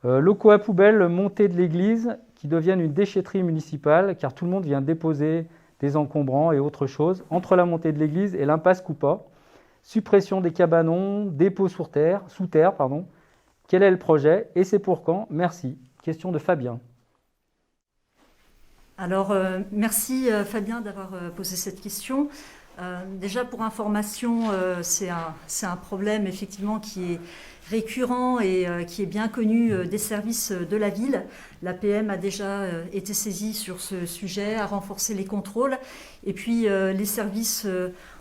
Locaux à poubelles montés de l'église qui deviennent une déchetterie municipale, car tout le monde vient déposer des encombrants et autres choses entre la montée de l'église et l'impasse Coupa. Suppression des cabanons, dépôt sous terre. Quel est le projet et c'est pour quand? Merci. Question de Fabien. Alors, merci Fabien d'avoir posé cette question. Déjà, pour information, c'est un problème effectivement qui est récurrent et qui est bien connu des services de la ville. L'APM a déjà été saisie sur ce sujet, a renforcé les contrôles. Et puis, les services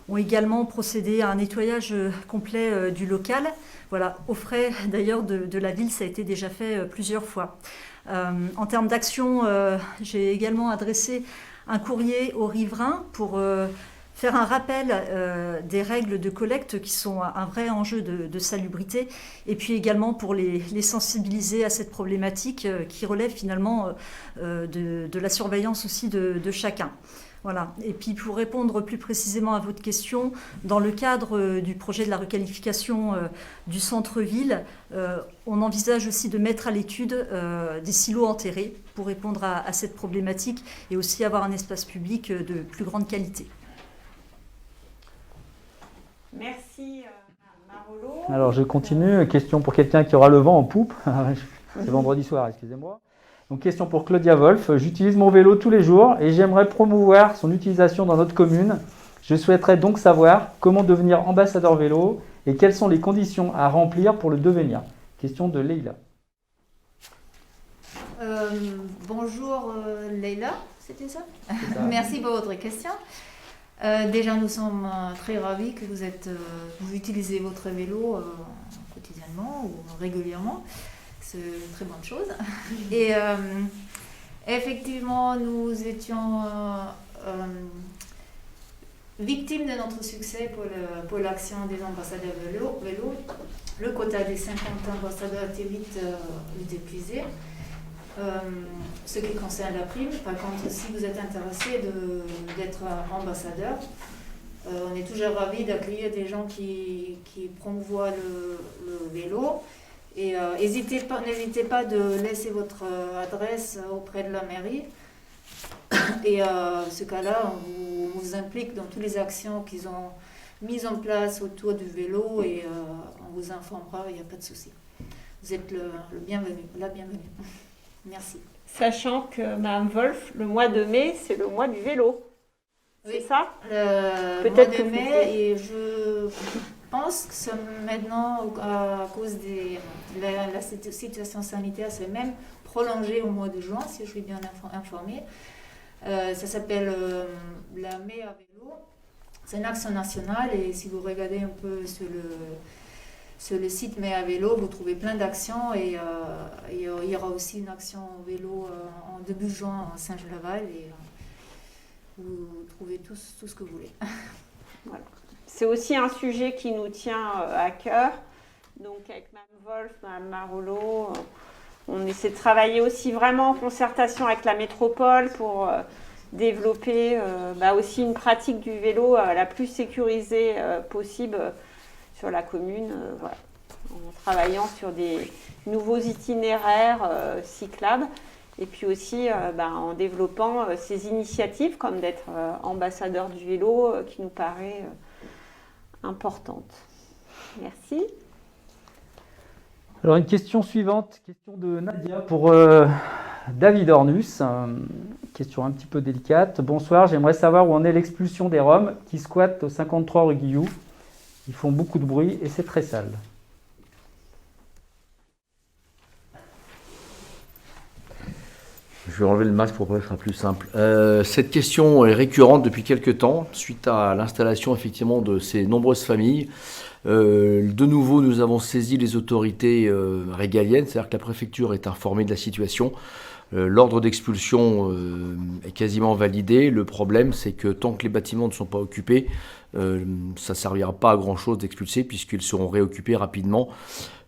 ont également procédé à un nettoyage complet du local. Voilà, aux frais d'ailleurs de la ville, ça a été déjà fait plusieurs fois. En termes d'action, j'ai également adressé un courrier aux riverains pour faire un rappel des règles de collecte qui sont un vrai enjeu de salubrité et puis également pour les sensibiliser à cette problématique qui relève finalement de la surveillance aussi de chacun. Voilà. Et puis pour répondre plus précisément à votre question, dans le cadre du projet de la requalification du centre-ville, on envisage aussi de mettre à l'étude des silos enterrés pour répondre à cette problématique et aussi avoir un espace public de plus grande qualité. Merci Marolo. Alors je continue. Question pour quelqu'un qui aura le vent en poupe. C'est vendredi soir, excusez-moi. Donc question pour Claudia Wolf. J'utilise mon vélo tous les jours et j'aimerais promouvoir son utilisation dans notre commune. Je souhaiterais donc savoir comment devenir ambassadeur vélo et quelles sont les conditions à remplir pour le devenir. Question de Leïla. Bonjour Leïla, c'était ça? Merci pour votre question. Déjà, nous sommes très ravis que vous utilisez votre vélo quotidiennement ou régulièrement. C'est une très bonne chose. Et effectivement, nous étions victime de notre succès pour l'action des ambassadeurs vélo. Le quota des 50 ambassadeurs était vite épuisé. Ce qui concerne la prime, par contre, si vous êtes intéressé d'être ambassadeur, on est toujours ravis d'accueillir des gens qui promouvoient le vélo. Et n'hésitez pas de laisser votre adresse auprès de la mairie. Et ce cas-là, on vous implique dans toutes les actions qu'ils ont mises en place autour du vélo et on vous informera, il n'y a pas de souci. Vous êtes le bienvenu, la bienvenue. Merci. Sachant que Mme Wolf, le mois de mai, c'est le mois du vélo. Oui, c'est ça? Peut-être mois de mai, et je pense que c'est maintenant, à cause de la situation sanitaire, c'est même prolongé au mois de juin, si je suis bien informée. Ça s'appelle la mai à vélo. C'est une action nationale et si vous regardez un peu sur le site Mai à vélo, vous trouvez plein d'actions et il y aura aussi une action vélo en début juin à Saint-Gelaval et vous trouvez tout ce que vous voulez. Voilà. C'est aussi un sujet qui nous tient à cœur. Donc avec Mme Wolf, Mme Marolo, on essaie de travailler aussi vraiment en concertation avec la métropole pour développer aussi une pratique du vélo la plus sécurisée possible sur la commune, voilà, en travaillant sur des nouveaux itinéraires cyclables et puis aussi en développant ces initiatives comme d'être ambassadeur du vélo qui nous paraît importante. Merci. Alors une question suivante, question de Nadia pour David Ornus, question un petit peu délicate. Bonsoir, j'aimerais savoir où en est l'expulsion des Roms qui squattent au 53 rue Guillou. Ils font beaucoup de bruit et c'est très sale. Je vais enlever le masque pour être plus simple. Cette question est récurrente depuis quelques temps, suite à l'installation effectivement de ces nombreuses familles. De nouveau, nous avons saisi les autorités régaliennes, c'est-à-dire que la préfecture est informée de la situation. L'ordre d'expulsion est quasiment validé. Le problème, c'est que tant que les bâtiments ne sont pas occupés, ça ne servira pas à grand-chose d'expulser puisqu'ils seront réoccupés rapidement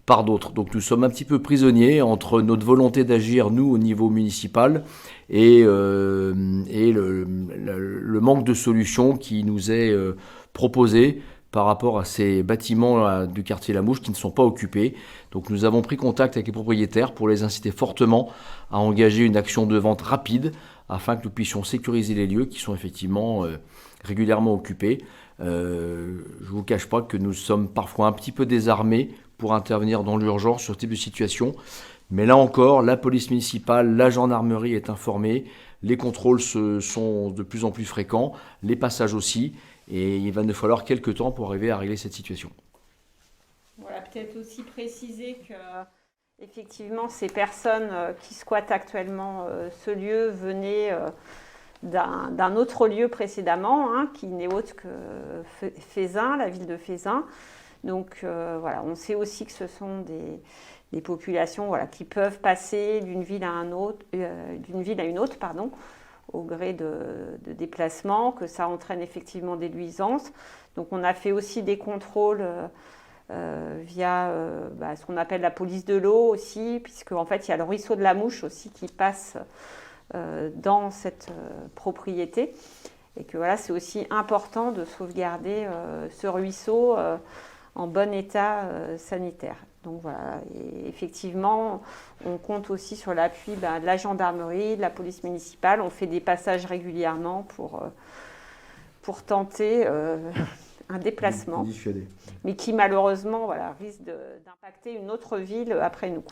par d'autres. Donc nous sommes un petit peu prisonniers entre notre volonté d'agir, nous, au niveau municipal, et le manque de solutions qui nous est proposé par rapport à ces bâtiments du quartier La Mouche qui ne sont pas occupés. Donc nous avons pris contact avec les propriétaires pour les inciter fortement à engager une action de vente rapide afin que nous puissions sécuriser les lieux qui sont effectivement régulièrement occupés. Je ne vous cache pas que nous sommes parfois un petit peu désarmés pour intervenir dans l'urgence sur ce type de situation. Mais là encore, la police municipale, la gendarmerie est informée, les contrôles sont de plus en plus fréquents, les passages aussi, et il va nous falloir quelques temps pour arriver à régler cette situation. Voilà, peut-être aussi préciser que effectivement ces personnes qui squattent actuellement ce lieu venaient d'un autre lieu précédemment, qui n'est autre que Fézin, la ville de Fézin. Donc voilà, on sait aussi que ce sont des populations qui peuvent passer d'une ville à une autre, au gré de déplacements, que ça entraîne effectivement des nuisances. Donc on a fait aussi des contrôles via ce qu'on appelle la police de l'eau aussi, puisque en fait il y a le ruisseau de la Mouche aussi qui passe dans cette propriété, et que voilà, c'est aussi important de sauvegarder ce ruisseau en bon état sanitaire. Donc voilà, et effectivement, on compte aussi sur l'appui de la gendarmerie, de la police municipale. On fait des passages régulièrement pour tenter un déplacement, mais qui malheureusement risque d'impacter une autre ville après nous.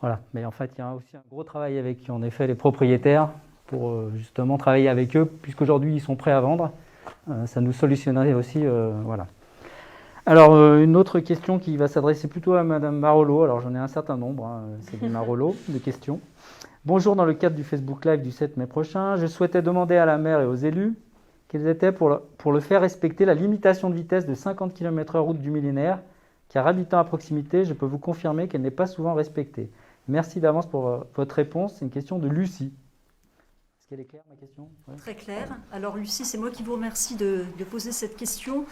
Voilà, mais en fait, il y a aussi un gros travail avec en effet les propriétaires pour justement travailler avec eux, puisqu'aujourd'hui ils sont prêts à vendre. Ça nous solutionnerait aussi, voilà. Alors, une autre question qui va s'adresser plutôt à Madame Marolo. Alors, j'en ai un certain nombre, c'est des Marolo, de questions. Bonjour, dans le cadre du Facebook Live du 7 mai prochain, je souhaitais demander à la maire et aux élus quels étaient pour le faire respecter la limitation de vitesse de 50 km/h route du millénaire, car habitant à proximité, je peux vous confirmer qu'elle n'est pas souvent respectée. Merci d'avance pour votre réponse. C'est une question de Lucie. Est-ce qu'elle est claire, ma question? Ouais. Très clair. Alors Lucie, c'est moi qui vous remercie de poser cette question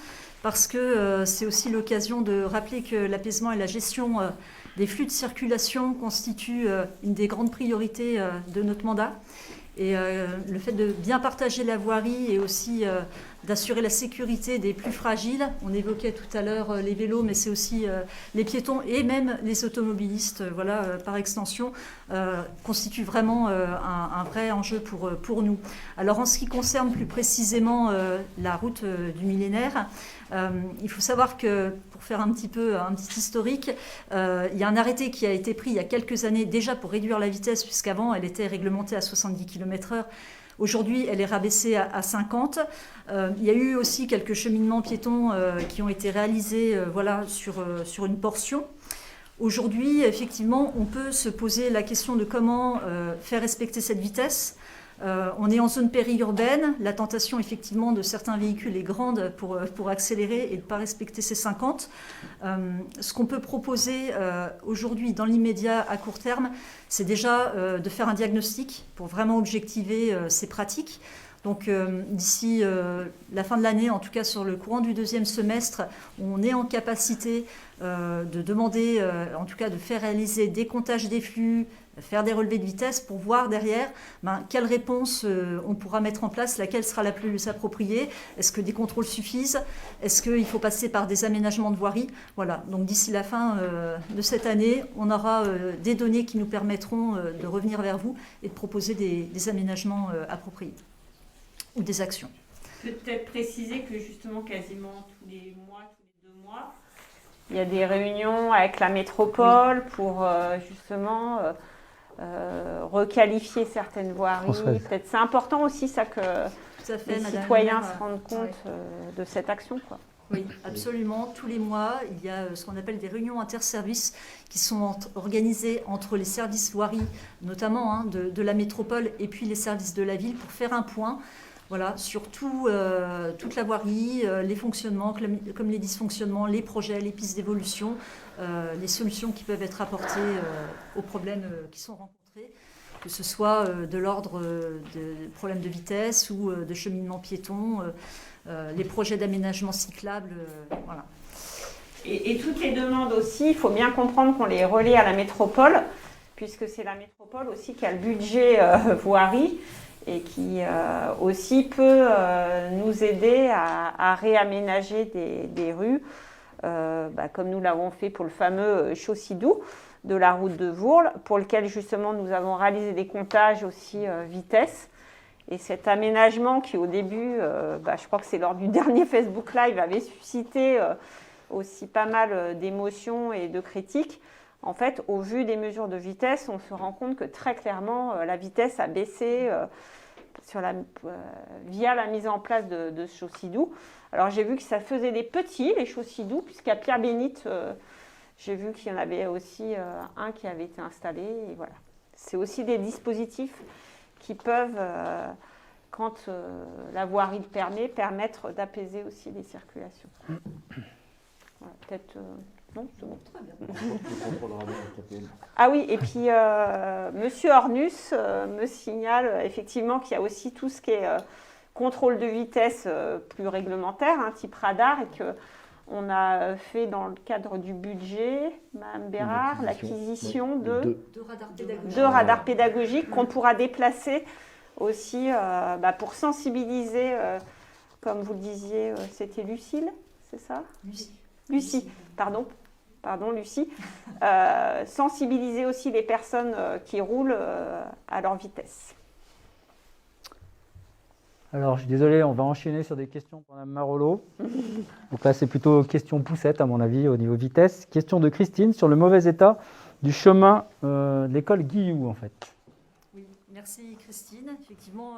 parce que c'est aussi l'occasion de rappeler que l'apaisement et la gestion des flux de circulation constituent une des grandes priorités de notre mandat. Et le fait de bien partager la voirie et aussi d'assurer la sécurité des plus fragiles, on évoquait tout à l'heure les vélos, mais c'est aussi les piétons et même les automobilistes, par extension, constitue vraiment un vrai enjeu pour nous. Alors en ce qui concerne plus précisément la route du millénaire, il faut savoir que, pour faire un petit historique, il y a un arrêté qui a été pris il y a quelques années déjà pour réduire la vitesse, puisqu'avant elle était réglementée à 70 km/h. Aujourd'hui, elle est rabaissée à 50. Il y a eu aussi quelques cheminements piétons qui ont été réalisés sur une portion. Aujourd'hui, effectivement, on peut se poser la question de comment faire respecter cette vitesse. On est en zone périurbaine. La tentation, effectivement, de certains véhicules est grande pour accélérer et ne pas respecter ces 50. Ce qu'on peut proposer aujourd'hui, dans l'immédiat, à court terme, c'est déjà de faire un diagnostic pour vraiment objectiver ces pratiques. Donc d'ici la fin de l'année, en tout cas sur le courant du deuxième semestre, on est en capacité de demander, en tout cas de faire réaliser des comptages des flux, faire des relevés de vitesse pour voir derrière quelle réponse on pourra mettre en place, laquelle sera la plus appropriée. Est-ce que des contrôles suffisent? Est-ce qu'il faut passer par des aménagements de voirie? Voilà, donc d'ici la fin de cette année, on aura des données qui nous permettront de revenir vers vous et de proposer des aménagements appropriés ou des actions. Peut-être préciser que justement quasiment tous les 2 mois, il y a des réunions avec la métropole pour justement requalifier certaines voiries. Peut-être c'est important aussi ça que les citoyens se rendent compte de cette action, quoi. Oui, absolument. Tous les mois, il y a ce qu'on appelle des réunions interservices qui sont organisées entre les services voirie, notamment de la métropole, et puis les services de la ville pour faire un point. Voilà, sur toute la voirie, les fonctionnements, comme les dysfonctionnements, les projets, les pistes d'évolution, les solutions qui peuvent être apportées aux problèmes qui sont rencontrés, que ce soit de l'ordre de problèmes de vitesse ou de cheminement piéton, les projets d'aménagement cyclable, voilà. Et toutes les demandes aussi, il faut bien comprendre qu'on les relaie à la métropole, puisque c'est la métropole aussi qui a le budget voirie, et qui aussi peut nous aider à réaménager des rues, comme nous l'avons fait pour le fameux Chaussidou de la route de Vourles, pour lequel justement nous avons réalisé des comptages aussi vitesse. Et cet aménagement qui au début, je crois que c'est lors du dernier Facebook Live, avait suscité aussi pas mal d'émotions et de critiques. En fait, au vu des mesures de vitesse, on se rend compte que très clairement, la vitesse a baissé via la mise en place de Chaussidou. Alors, j'ai vu que ça faisait des petits, les Chaussidou, puisqu'à Pierre-Bénite, j'ai vu qu'il y en avait aussi un qui avait été installé. Et voilà. C'est aussi des dispositifs qui peuvent, quand la voirie le permet, permettre d'apaiser aussi les circulations. Voilà, peut-être... Non, c'est bon. Très bien. Ah oui, et puis Monsieur Ornus me signale effectivement qu'il y a aussi tout ce qui est contrôle de vitesse plus réglementaire, type radar, et qu'on a fait dans le cadre du budget, Mme Bérard, l'acquisition de radars pédagogiques qu'on pourra déplacer aussi pour sensibiliser, comme vous le disiez, c'était Lucille, c'est ça? Lucie, pardon Lucie, sensibiliser aussi les personnes qui roulent à leur vitesse. Alors, je suis désolé, on va enchaîner sur des questions pour Mme Marolo. Donc là, c'est plutôt question poussette, à mon avis, au niveau vitesse. Question de Christine sur le mauvais état du chemin de l'école Guilloux, en fait. Oui, merci Christine. Effectivement,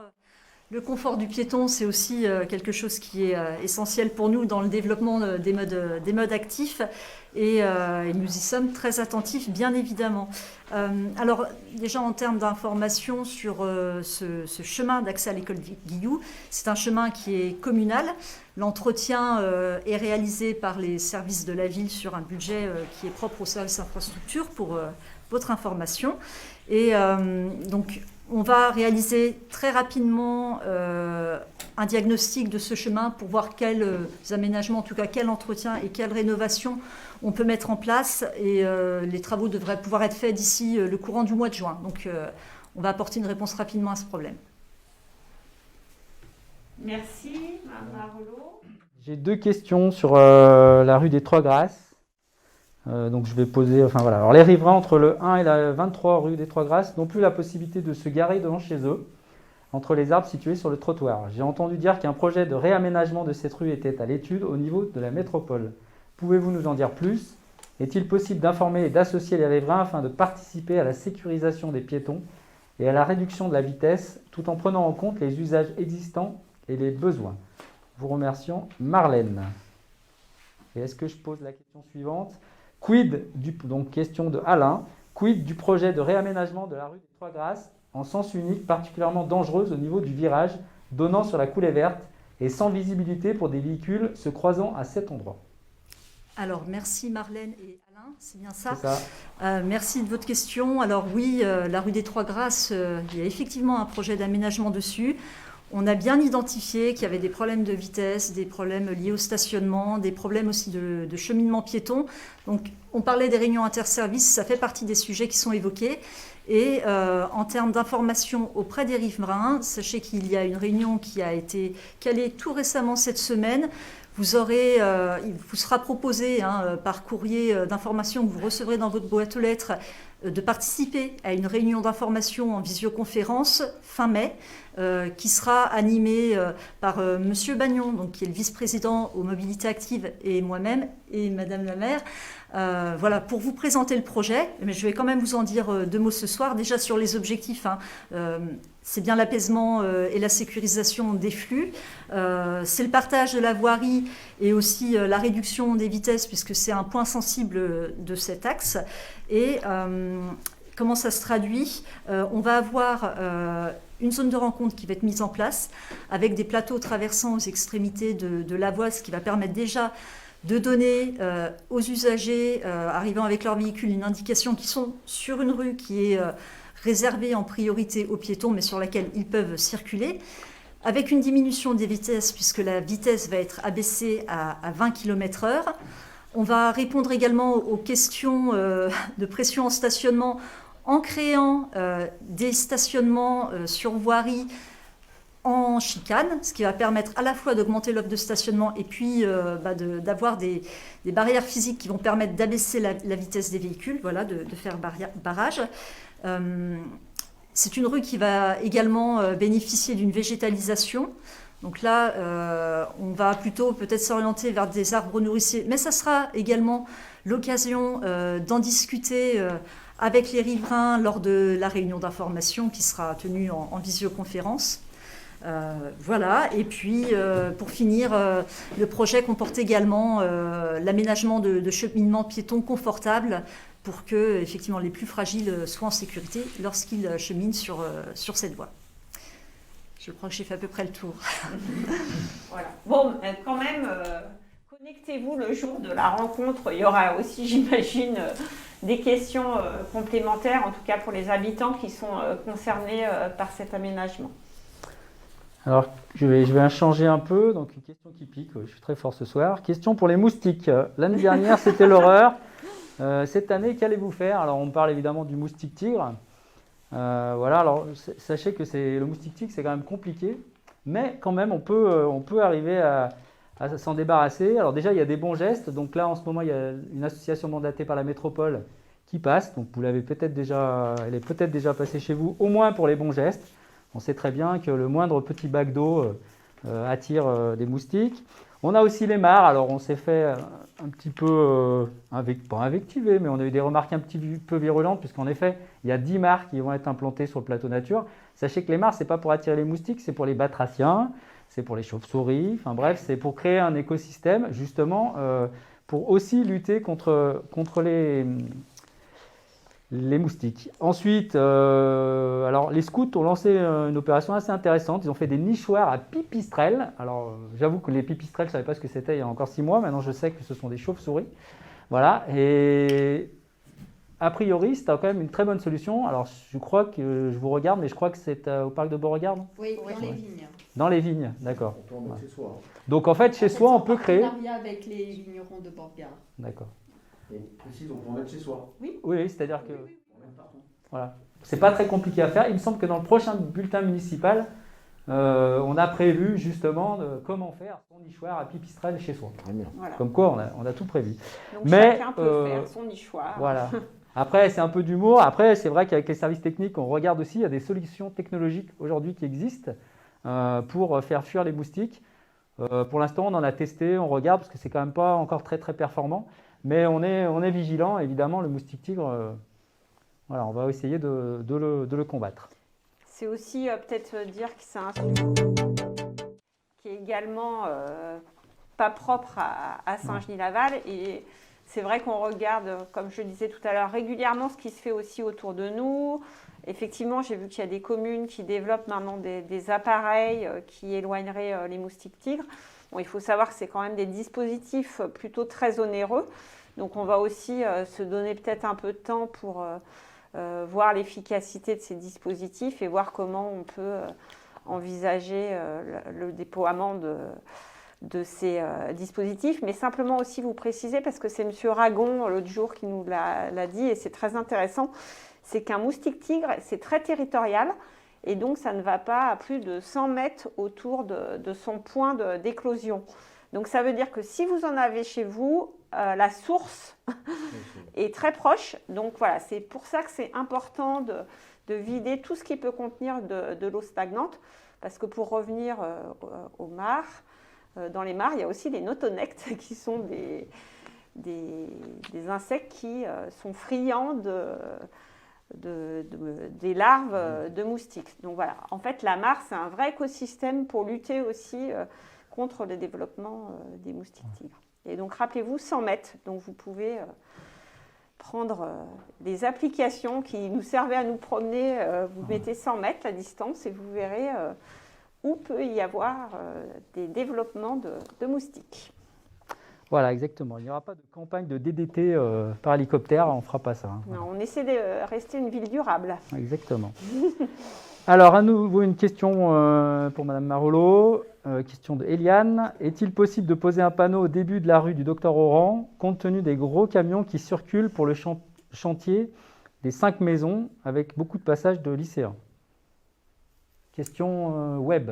le confort du piéton, c'est aussi quelque chose qui est essentiel pour nous dans le développement des modes actifs et nous y sommes très attentifs, bien évidemment. Alors, déjà en termes d'information sur ce chemin d'accès à l'école Guilloux, c'est un chemin qui est communal. L'entretien est réalisé par les services de la ville sur un budget qui est propre aux services infrastructures pour votre information. Et donc, on va réaliser très rapidement un diagnostic de ce chemin pour voir quels aménagements, en tout cas quel entretien et quelle rénovation on peut mettre en place. Et les travaux devraient pouvoir être faits d'ici le courant du mois de juin. Donc, on va apporter une réponse rapidement à ce problème. Merci, Mme Marolot. J'ai 2 questions sur la rue des Trois Grâces. Donc je vais poser, enfin voilà. Alors les riverains entre le 1 et la 23 rue des Trois Grâces n'ont plus la possibilité de se garer devant chez eux, entre les arbres situés sur le trottoir. J'ai entendu dire qu'un projet de réaménagement de cette rue était à l'étude au niveau de la métropole. Pouvez-vous nous en dire plus? Est-il possible d'informer et d'associer les riverains afin de participer à la sécurisation des piétons et à la réduction de la vitesse, tout en prenant en compte les usages existants et les besoins? Vous remercions, Marlène. Et est-ce que je pose la question suivante? Donc question de Alain, quid du projet de réaménagement de la rue des Trois Grâces en sens unique particulièrement dangereuse au niveau du virage donnant sur la coulée verte et sans visibilité pour des véhicules se croisant à cet endroit? Alors, merci Marlène et Alain, c'est bien ça. C'est ça. Merci de votre question. Alors oui, la rue des Trois Grâces, il y a effectivement un projet d'aménagement dessus. On a bien identifié qu'il y avait des problèmes de vitesse, des problèmes liés au stationnement, des problèmes aussi de cheminement piéton. Donc, on parlait des réunions interservices, ça fait partie des sujets qui sont évoqués. Et en termes d'information auprès des riverains, sachez qu'il y a une réunion qui a été calée tout récemment cette semaine. Il vous sera proposé par courrier d'information que vous recevrez dans votre boîte aux lettres de participer à une réunion d'information en visioconférence fin mai qui sera animée par Monsieur Bagnon, donc, qui est le vice-président aux mobilités actives, et moi-même et Madame la maire. Voilà, pour vous présenter le projet, mais je vais quand même vous en dire 2 mots ce soir. Déjà sur les objectifs, c'est bien l'apaisement et la sécurisation des flux. C'est le partage de la voirie et aussi la réduction des vitesses, puisque c'est un point sensible de cet axe. Et comment ça se traduit? On va avoir une zone de rencontre qui va être mise en place avec des plateaux traversant aux extrémités de la voie, ce qui va permettre déjà de donner aux usagers arrivant avec leur véhicule une indication qu'ils sont sur une rue qui est réservée en priorité aux piétons, mais sur laquelle ils peuvent circuler, avec une diminution des vitesses, puisque la vitesse va être abaissée à 20 km/h. On va répondre également aux questions de pression en stationnement en créant des stationnements sur voirie en chicane, ce qui va permettre à la fois d'augmenter l'offre de stationnement et puis d'avoir des barrières physiques qui vont permettre d'abaisser la vitesse des véhicules, voilà, de faire barrage. C'est une rue qui va également bénéficier d'une végétalisation. Donc là, on va plutôt peut-être s'orienter vers des arbres nourriciers, mais ça sera également l'occasion d'en discuter avec les riverains lors de la réunion d'information qui sera tenue en visioconférence. Voilà, et puis pour finir, le projet comporte également l'aménagement de cheminements piétons confortables pour que effectivement les plus fragiles soient en sécurité lorsqu'ils cheminent sur cette voie. Je crois que j'ai fait à peu près le tour. Voilà. Bon, quand même, connectez-vous le jour de la rencontre. Il y aura aussi, j'imagine, des questions complémentaires, en tout cas pour les habitants qui sont concernés par cet aménagement. Alors, je vais changer un peu. Donc, une question qui pique. Je suis très fort ce soir. Question pour les moustiques. L'année dernière, c'était l'horreur. Cette année, qu'allez-vous faire? Alors, on parle évidemment du moustique tigre. Voilà. Alors, sachez que le moustique tigre, c'est quand même compliqué. Mais quand même, on peut arriver à s'en débarrasser. Alors, déjà, il y a des bons gestes. Donc là, en ce moment, il y a une association mandatée par la métropole qui passe. Donc, elle est peut-être déjà passée chez vous, au moins pour les bons gestes. On sait très bien que le moindre petit bac d'eau attire des moustiques. On a aussi les mares. Alors, on s'est fait un petit peu, pas invectiver, mais on a eu des remarques un petit peu virulentes, puisqu'en effet, il y a 10 mares qui vont être implantées sur le plateau nature. Sachez que les mares, ce n'est pas pour attirer les moustiques, c'est pour les batraciens, c'est pour les chauves-souris. Enfin bref, c'est pour créer un écosystème, justement, pour aussi lutter contre les moustiques. Ensuite, alors les scouts ont lancé une opération assez intéressante. Ils ont fait des nichoirs à pipistrelles. Alors, j'avoue que les pipistrelles, je ne savais pas ce que c'était il y a encore 6 mois. Maintenant, je sais que ce sont des chauves-souris. Voilà. Et a priori, c'est quand même une très bonne solution. Alors, je crois que je vous regarde, mais je crois que c'est au parc de Beauregard, non? Oui, dans les vignes. Dans les vignes, d'accord. On peut en mettre chez soi. Donc, en fait, chez soi, on peut créer. En partenariat avec les vignerons de Beauregard. D'accord. Et précise, on peut en mettre chez soi. Oui, c'est-à-dire que. On en met partout. Voilà. C'est pas très compliqué à faire. Il me semble que dans le prochain bulletin municipal, on a prévu justement comment faire son nichoir à pipistrelle chez soi. Très bien. Voilà. Comme quoi, on a tout prévu. Donc Mais, chacun peut faire son nichoir. Voilà. Après, c'est un peu d'humour. Après, c'est vrai qu'avec les services techniques, on regarde aussi, il y a des solutions technologiques aujourd'hui qui existent pour faire fuir les moustiques. Pour l'instant, on en a testé, on regarde, parce que c'est quand même pas encore très très performant. Mais on est vigilant, évidemment, le moustique tigre, voilà, on va essayer de le combattre. C'est aussi peut-être dire que c'est un sujet qui est également pas propre à Saint-Genis-Laval. Et c'est vrai qu'on regarde, comme je le disais tout à l'heure, régulièrement ce qui se fait aussi autour de nous. Effectivement, j'ai vu qu'il y a des communes qui développent maintenant des appareils qui éloigneraient les moustiques tigres. Bon, il faut savoir que c'est quand même des dispositifs plutôt très onéreux. Donc on va aussi se donner peut-être un peu de temps pour voir l'efficacité de ces dispositifs et voir comment on peut envisager le déploiement de ces dispositifs. Mais simplement aussi vous préciser, parce que c'est M. Ragon l'autre jour qui nous l'a dit et c'est très intéressant, c'est qu'un moustique tigre, c'est très territorial et donc ça ne va pas à plus de 100 mètres autour de son point d'éclosion. Donc ça veut dire que si vous en avez chez vous, la source est très proche. Donc voilà, c'est pour ça que c'est important de vider tout ce qui peut contenir de l'eau stagnante. Parce que pour revenir aux mares, dans les mares, il y a aussi des notonectes qui sont des insectes qui sont friands des larves de moustiques. Donc voilà, en fait la mare, c'est un vrai écosystème pour lutter aussi contre le développement des moustiques tigres. Et donc rappelez-vous 100 mètres, donc vous pouvez prendre des applications qui nous servaient à nous promener, vous mettez 100 mètres la distance et vous verrez où peut y avoir des développements de moustiques. Voilà, exactement. Il n'y aura pas de campagne de DDT par hélicoptère, on ne fera pas ça. Hein. Non, on essaie de rester une ville durable. Exactement. Alors, à nouveau, une question pour Madame Marolo. Question de Eliane. Est-il possible de poser un panneau au début de la rue du Docteur Oran, compte tenu des gros camions qui circulent pour le chantier des 5 maisons, avec beaucoup de passages de lycéens? Question web.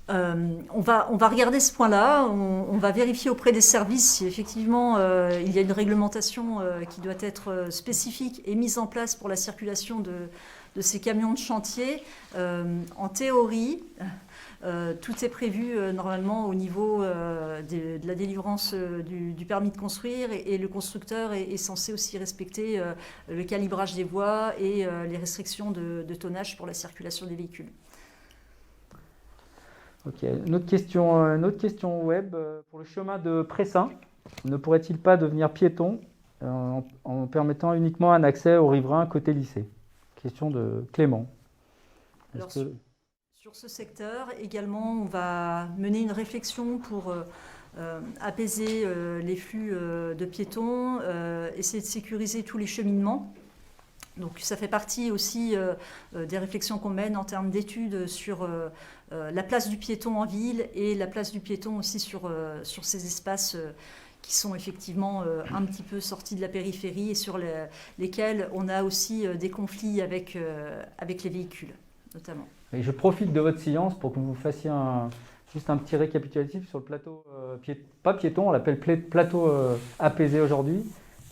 On va regarder ce point-là, on va vérifier auprès des services si effectivement il y a une réglementation qui doit être spécifique et mise en place pour la circulation de ces camions de chantier. En théorie, tout est prévu normalement au niveau de la délivrance du permis de construire et le constructeur est censé aussi respecter le calibrage des voies et les restrictions de tonnage pour la circulation des véhicules. Ok, une autre question web. Pour le chemin de Pressin, ne pourrait-il pas devenir piéton en permettant uniquement un accès aux riverains côté lycée? Question de Clément. Alors, sur ce secteur, également, on va mener une réflexion pour apaiser les flux de piétons, essayer de sécuriser tous les cheminements. Donc ça fait partie aussi des réflexions qu'on mène en termes d'études sur la place du piéton en ville et la place du piéton aussi sur ces espaces qui sont effectivement un petit peu sortis de la périphérie et sur lesquels on a aussi des conflits avec les véhicules notamment. Et je profite de votre silence pour que vous fassiez juste un petit récapitulatif sur le plateau, pas piéton, on l'appelle plateau apaisé aujourd'hui,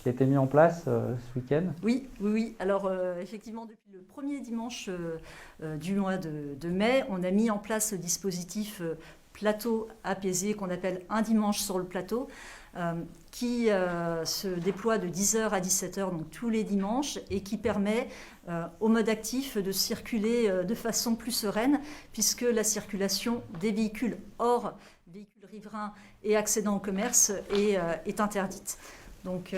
qui a été mis en place ce week-end. Oui. Alors effectivement, depuis le premier dimanche du mois de mai, on a mis en place le dispositif plateau apaisé qu'on appelle un dimanche sur le plateau, qui se déploie de 10h à 17h, donc tous les dimanches, et qui permet au mode actif de circuler de façon plus sereine, puisque la circulation des véhicules hors véhicules riverains et accédant au commerce est interdite. Donc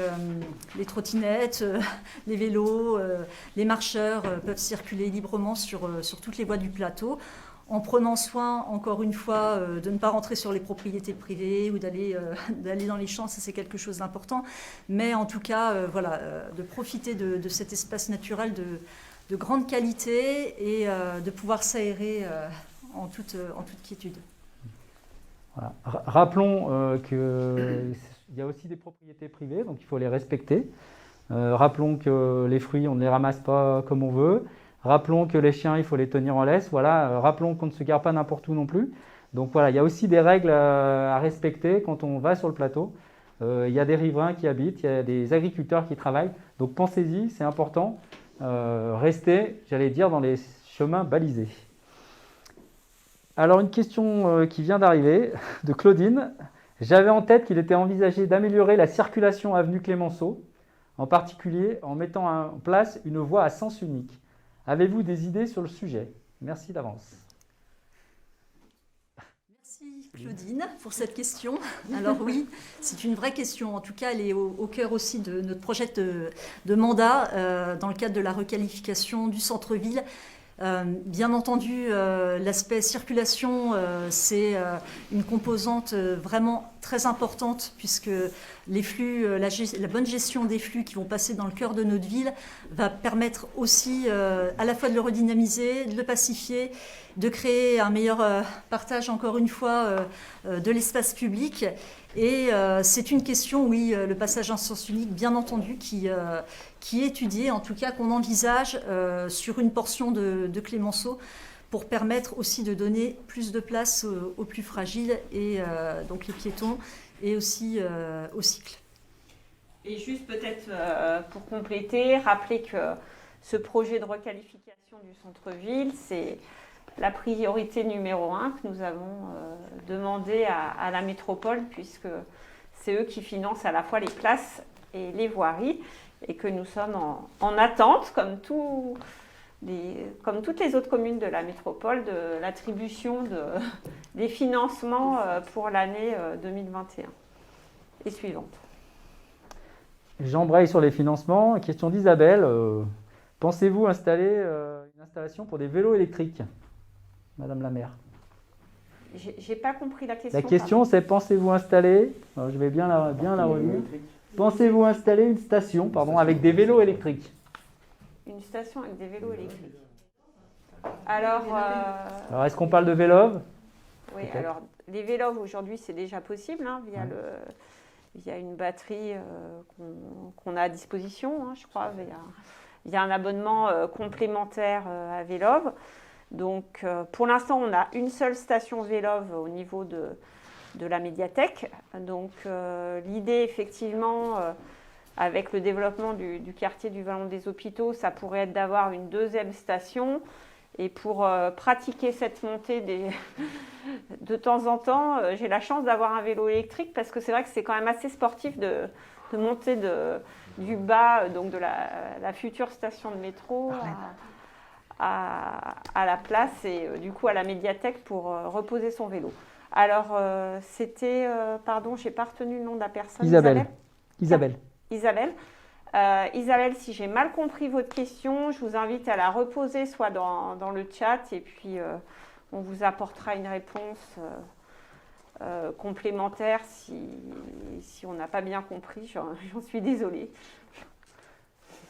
les trottinettes, les vélos, les marcheurs peuvent circuler librement sur toutes les voies du plateau. en prenant soin, encore une fois, de ne pas rentrer sur les propriétés privées ou d'aller dans les champs, ça c'est quelque chose d'important. Mais en tout cas, de profiter de cet espace naturel de grande qualité et de pouvoir s'aérer en toute quiétude. Voilà. Rappelons qu'il y a aussi des propriétés privées, donc il faut les respecter. Rappelons que les fruits, on ne les ramasse pas comme on veut. Rappelons que les chiens, il faut les tenir en laisse. Voilà. Rappelons qu'on ne se gare pas n'importe où non plus. Donc voilà, il y a aussi des règles à respecter quand on va sur le plateau. Il y a des riverains qui habitent, il y a des agriculteurs qui travaillent. Donc pensez-y, c'est important. Restez, j'allais dire, dans les chemins balisés. Alors une question qui vient d'arriver de Claudine. J'avais en tête qu'il était envisagé d'améliorer la circulation avenue Clémenceau, en particulier en mettant en place une voie à sens unique. Avez-vous des idées sur le sujet? Merci d'avance. Merci Claudine pour cette question. Alors oui, c'est une vraie question. En tout cas, elle est au cœur aussi de notre projet de mandat dans le cadre de la requalification du centre-ville. Bien entendu, l'aspect circulation, c'est une composante vraiment très importante puisque les flux, la bonne gestion des flux qui vont passer dans le cœur de notre ville va permettre aussi à la fois de le redynamiser, de le pacifier, de créer un meilleur partage, encore une fois, de l'espace public. Et c'est une question, oui, le passage en sens unique, bien entendu, qui est étudié, en tout cas qu'on envisage sur une portion de Clémenceau pour permettre aussi de donner plus de place aux plus fragiles, et donc les piétons, et aussi au cycle. Et juste peut-être pour compléter, rappeler que ce projet de requalification du centre-ville, c'est la priorité numéro 1 que nous avons demandé à la métropole, puisque c'est eux qui financent à la fois les places et les voiries, et que nous sommes en attente, comme toutes les autres communes de la métropole, de l'attribution des financements pour l'année 2021 et suivante. J'embraye sur les financements. Question d'Isabelle. Pensez-vous installer une installation pour des vélos électriques, Madame la maire? J'ai pas compris la question. La question, c'est pensez-vous installer, alors je vais bien la relire, pensez-vous installer une station avec des vélos électriques? Une station avec des vélos électriques. Alors est-ce qu'on parle de Vélove? Oui, alors les Vélove aujourd'hui c'est déjà possible via une batterie qu'on a à disposition, je crois, via un abonnement complémentaire à Vélove. Donc pour l'instant on a une seule station Vélove au niveau de la médiathèque. Donc l'idée effectivement avec le développement du quartier du Vallon des Hôpitaux, ça pourrait être d'avoir une deuxième station. Et pour pratiquer cette montée de temps en temps, j'ai la chance d'avoir un vélo électrique parce que c'est vrai que c'est quand même assez sportif de monter du bas, donc de la future station de métro à la place et du coup à la médiathèque pour reposer son vélo. Alors c'était, pardon, je n'ai pas retenu le nom de la personne. Isabelle. Isabelle, si j'ai mal compris votre question, je vous invite à la reposer soit dans le chat et puis on vous apportera une réponse complémentaire si on n'a pas bien compris. J'en suis désolée.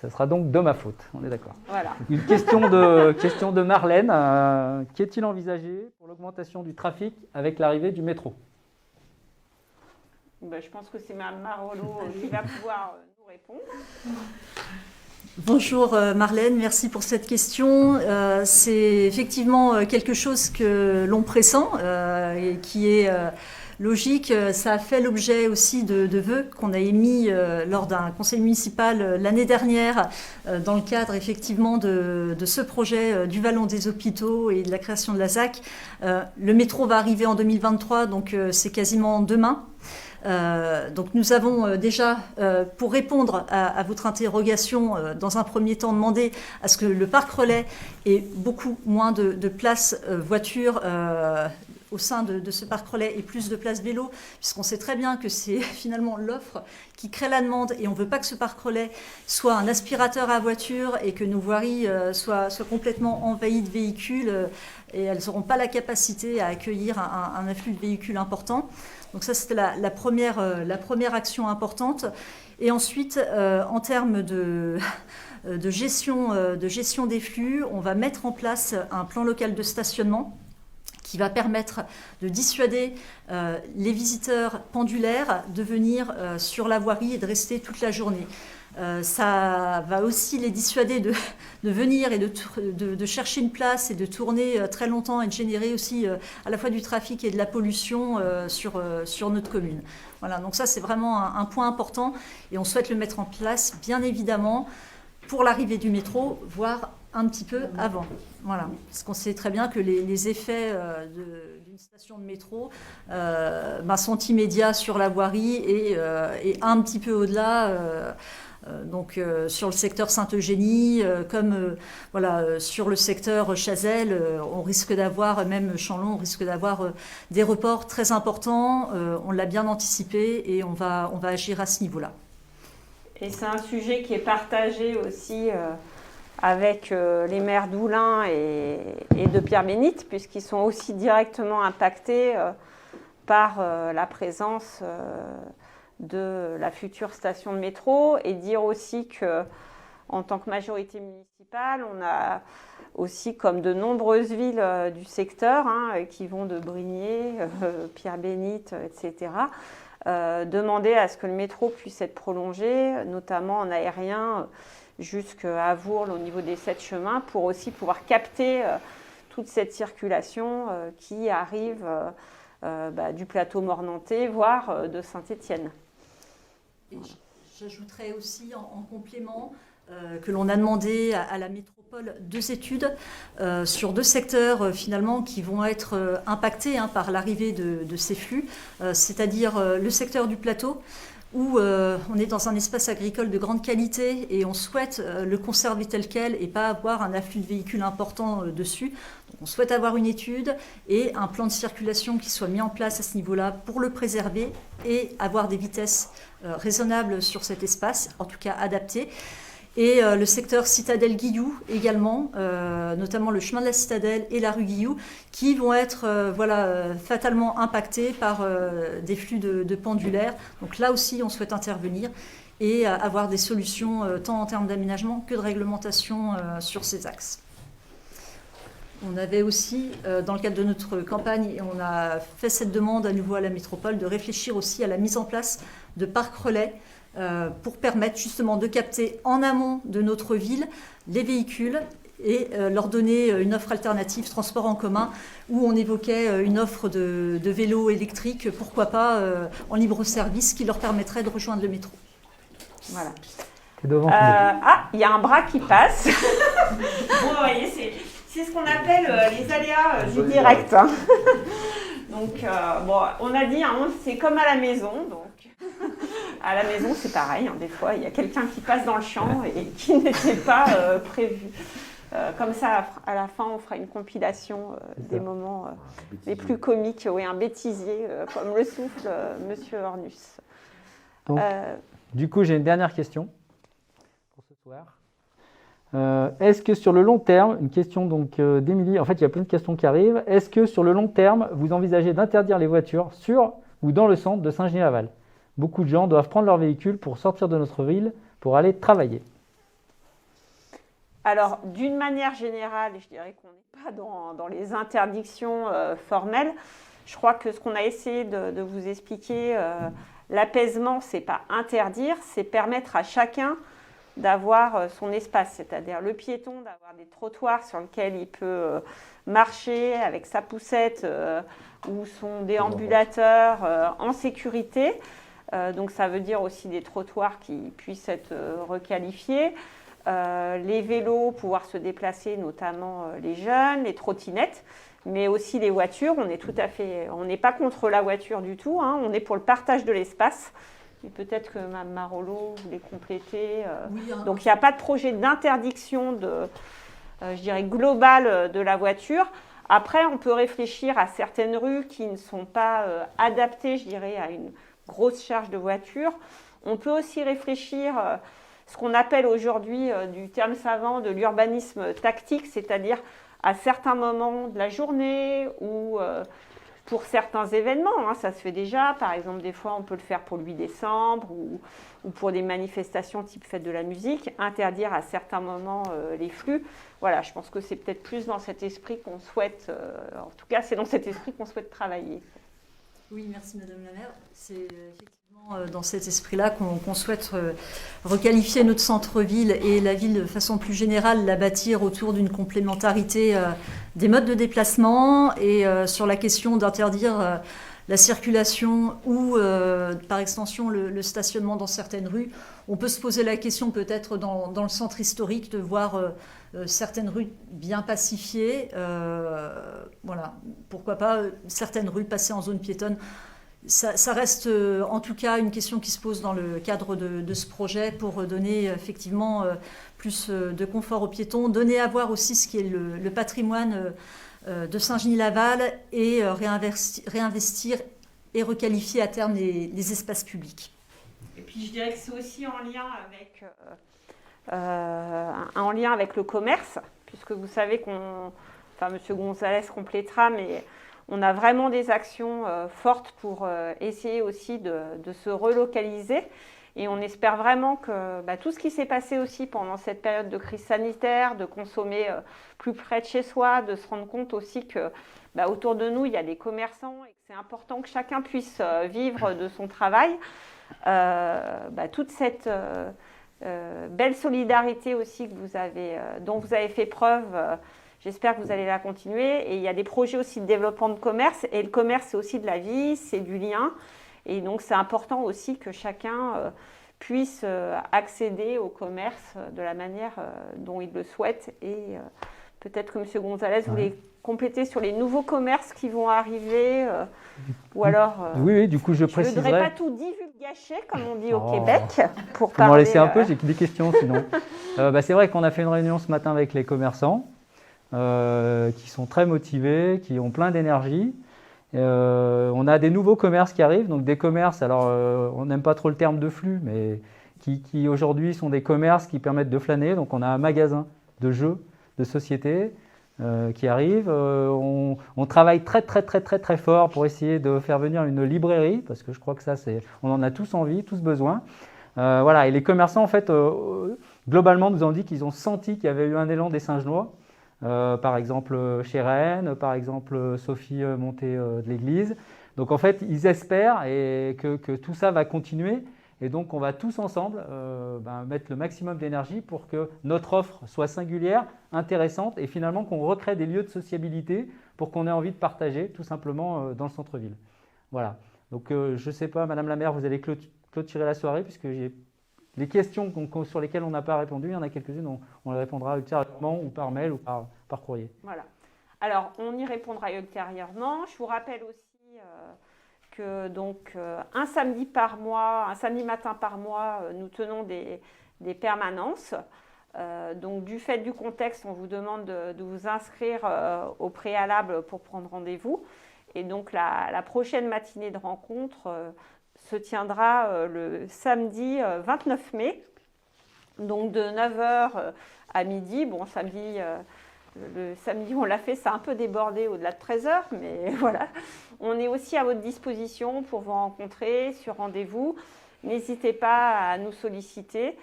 Ça sera donc de ma faute, on est d'accord. Voilà. Une question de Marlène. Qu'est-il envisagé pour l'augmentation du trafic avec l'arrivée du métro? Je pense que c'est Mme Marolo qui va pouvoir nous répondre. Bonjour Marlène, merci pour cette question. C'est effectivement quelque chose que l'on pressent et qui est logique. Ça a fait l'objet aussi de vœux qu'on a émis lors d'un conseil municipal l'année dernière dans le cadre effectivement de ce projet du Vallon des Hôpitaux et de la création de la ZAC. Le métro va arriver en 2023, donc c'est quasiment demain. Donc nous avons déjà, pour répondre à votre interrogation, dans un premier temps demandé à ce que le parc relais ait beaucoup moins de places voitures au sein de ce parc relais ait plus de places vélo, puisqu'on sait très bien que c'est finalement l'offre qui crée la demande et on ne veut pas que ce parc relais soit un aspirateur à voiture et que nos voiries soient complètement envahies de véhicules et elles n'auront pas la capacité à accueillir un afflux de véhicules important. Donc ça, c'était la première action importante. Et ensuite, en termes de gestion des flux, on va mettre en place un plan local de stationnement qui va permettre de dissuader les visiteurs pendulaires de venir sur la voirie et de rester toute la journée. Ça va aussi les dissuader de venir et de chercher une place et de tourner très longtemps et de générer aussi à la fois du trafic et de la pollution sur notre commune. Voilà, donc ça c'est vraiment un point important et on souhaite le mettre en place bien évidemment pour l'arrivée du métro, voire un petit peu avant. Voilà, parce qu'on sait très bien que les effets d'une station de métro sont immédiats sur la voirie et un petit peu au-delà. Donc sur le secteur Sainte-Eugénie, comme sur le secteur Chazelles, on risque d'avoir, même Chanlon, on risque d'avoir des reports très importants. On l'a bien anticipé et on va agir à ce niveau-là. Et c'est un sujet qui est partagé aussi avec les maires d'Oulin et de Pierre-Bénite, puisqu'ils sont aussi directement impactés par la présence de la future station de métro, et dire aussi qu'en tant que majorité municipale, on a aussi, comme de nombreuses villes du secteur, qui vont de Brignais, Pierre-Bénite, etc., demander à ce que le métro puisse être prolongé, notamment en aérien, jusqu'à Vourles au niveau des 7 chemins, pour aussi pouvoir capter toute cette circulation qui arrive du plateau mornantais, voire de Saint-Étienne. J'ajouterais aussi en complément que l'on a demandé à la métropole 2 études sur 2 secteurs finalement qui vont être impactés par l'arrivée de ces flux, c'est-à-dire le secteur du plateau, où on est dans un espace agricole de grande qualité et on souhaite le conserver tel quel et pas avoir un afflux de véhicules important dessus. Donc on souhaite avoir une étude et un plan de circulation qui soit mis en place à ce niveau-là pour le préserver et avoir des vitesses raisonnables sur cet espace, en tout cas adaptées. Et le secteur Citadelle-Guilloux également, notamment le chemin de la Citadelle et la rue Guilloux, qui vont être fatalement impactés par des flux de pendulaires. Donc là aussi, on souhaite intervenir et avoir des solutions tant en termes d'aménagement que de réglementation sur ces axes. On avait aussi, dans le cadre de notre campagne, et on a fait cette demande à nouveau à la métropole, de réfléchir aussi à la mise en place de parcs relais pour permettre justement de capter en amont de notre ville les véhicules et leur donner une offre alternative, transport en commun, où on évoquait une offre de vélos électriques, pourquoi pas en libre service, qui leur permettrait de rejoindre le métro. Voilà. Il y a un bras qui passe. Bon, vous voyez, c'est ce qu'on appelle les aléas du direct. Donc, on a dit, c'est comme à la maison. Donc, à la maison, c'est pareil. Des fois, il y a quelqu'un qui passe dans le champ et qui n'était pas prévu. Comme ça, à la fin, on fera une compilation des moments les plus comiques. Oui, un bêtisier, comme le souffle Monsieur Ornus. Donc, du coup, j'ai une dernière question pour ce soir. Est-ce que sur le long terme, une question donc d'Émilie, en fait il y a plein de questions qui arrivent, est-ce que sur le long terme, vous envisagez d'interdire les voitures sur ou dans le centre de Saint-Genis-Laval ? Beaucoup de gens doivent prendre leur véhicule pour sortir de notre ville pour aller travailler. Alors, d'une manière générale, je dirais qu'on n'est pas dans les interdictions formelles. Je crois que ce qu'on a essayé de vous expliquer, l'apaisement, c'est pas interdire, c'est permettre à chacun d'avoir son espace, c'est-à-dire le piéton, d'avoir des trottoirs sur lesquels il peut marcher avec sa poussette ou son déambulateur en sécurité. Donc ça veut dire aussi des trottoirs qui puissent être requalifiés. Les vélos, pouvoir se déplacer, notamment les jeunes, les trottinettes, mais aussi les voitures. On n'est pas contre la voiture du tout, on est pour le partage de l'espace. Et peut-être que Mme Marolo voulait compléter. Oui, donc, il n'y a pas de projet d'interdiction, je dirais, globale de la voiture. Après, on peut réfléchir à certaines rues qui ne sont pas adaptées, je dirais, à une grosse charge de voitures. On peut aussi réfléchir ce qu'on appelle aujourd'hui, du terme savant, de l'urbanisme tactique, c'est-à-dire à certains moments de la journée ou pour certains événements, hein, ça se fait déjà. Par exemple, des fois, on peut le faire pour le 8 décembre ou pour des manifestations type fête de la musique, interdire à certains moments les flux. Voilà, je pense que c'est peut-être plus dans cet esprit qu'on souhaite, en tout cas, c'est dans cet esprit qu'on souhaite travailler. Oui, merci Madame la maire. C'est effectivement dans cet esprit-là qu'on souhaite requalifier notre centre-ville et la ville de façon plus générale, la bâtir autour d'une complémentarité des modes de déplacement et sur la question d'interdire la circulation ou par extension le stationnement dans certaines rues. On peut se poser la question peut-être dans le centre historique de voir certaines rues bien pacifiées. Voilà, pourquoi pas certaines rues passées en zone piétonne. Ça reste en tout cas une question qui se pose dans le cadre de ce projet pour donner effectivement plus de confort aux piétons, donner à voir aussi ce qui est le patrimoine de Saint-Genis-Laval et réinvestir et requalifier à terme les espaces publics. Et puis je dirais que c'est aussi en lien avec le commerce, puisque vous savez enfin M. Gonzalez complétera, mais on a vraiment des actions fortes pour essayer aussi de se relocaliser. Et on espère vraiment que tout ce qui s'est passé aussi pendant cette période de crise sanitaire, de consommer plus près de chez soi, de se rendre compte aussi que autour de nous, il y a des commerçants et que c'est important que chacun puisse vivre de son travail. Toute cette belle solidarité aussi dont vous avez fait preuve, j'espère que vous allez la continuer. Et il y a des projets aussi de développement de commerce. Et le commerce, c'est aussi de la vie, c'est du lien. Et donc, c'est important aussi que chacun puisse accéder au commerce de la manière dont il le souhaite. Et peut-être que M. Gonzalez voulait compléter sur les nouveaux commerces qui vont arriver. Ou alors, oui, du coup, je préciserai. Je ne voudrais pas tout divulgacher, comme on dit au Québec. Pour m'en laisser un peu, j'ai des questions sinon. C'est vrai qu'on a fait une réunion ce matin avec les commerçants qui sont très motivés, qui ont plein d'énergie. On a des nouveaux commerces qui arrivent, donc des commerces, alors on n'aime pas trop le terme de flux, mais qui aujourd'hui sont des commerces qui permettent de flâner. Donc on a un magasin de jeux, de société qui arrive. On travaille très fort pour essayer de faire venir une librairie, parce que je crois que ça, on en a tous envie, tous besoin. Voilà. Et les commerçants, en fait, globalement, nous ont dit qu'ils ont senti qu'il y avait eu un élan des Saint-Genois. Par exemple chez Rennes, par exemple Sophie Montée de l'Église. Donc en fait, ils espèrent que tout ça va continuer. Et donc on va tous ensemble mettre le maximum d'énergie pour que notre offre soit singulière, intéressante et finalement qu'on recrée des lieux de sociabilité pour qu'on ait envie de partager tout simplement dans le centre-ville. Voilà. Donc je ne sais pas, Madame la maire, vous allez clôturer la soirée puisque j'ai les questions sur lesquelles on n'a pas répondu, il y en a quelques-unes, on les répondra ultérieurement ou par mail ou par courrier. Voilà. Alors, on y répondra ultérieurement. Je vous rappelle aussi que donc, un samedi matin par mois, nous tenons des permanences. Donc, du fait du contexte, on vous demande de vous inscrire au préalable pour prendre rendez-vous. Et donc, la prochaine matinée de rencontre se tiendra le samedi 29 mai, donc de 9h à midi. Bon, le samedi on l'a fait, ça a un peu débordé au-delà de 13h, mais voilà. On est aussi à votre disposition pour vous rencontrer sur rendez-vous. N'hésitez pas à nous solliciter,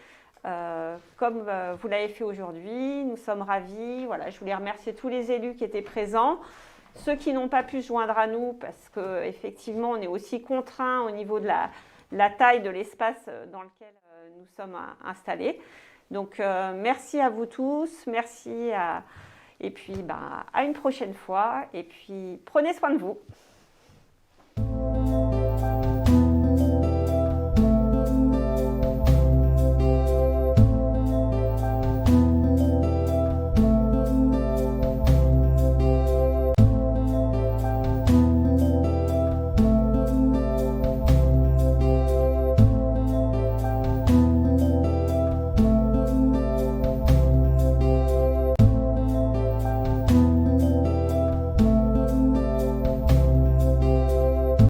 comme vous l'avez fait aujourd'hui. Nous sommes ravis. Voilà, je voulais remercier tous les élus qui étaient présents. Ceux qui n'ont pas pu se joindre à nous, parce qu'effectivement, on est aussi contraints au niveau de la taille de l'espace dans lequel nous sommes installés. Donc, merci à vous tous, et puis à une prochaine fois, et puis prenez soin de vous.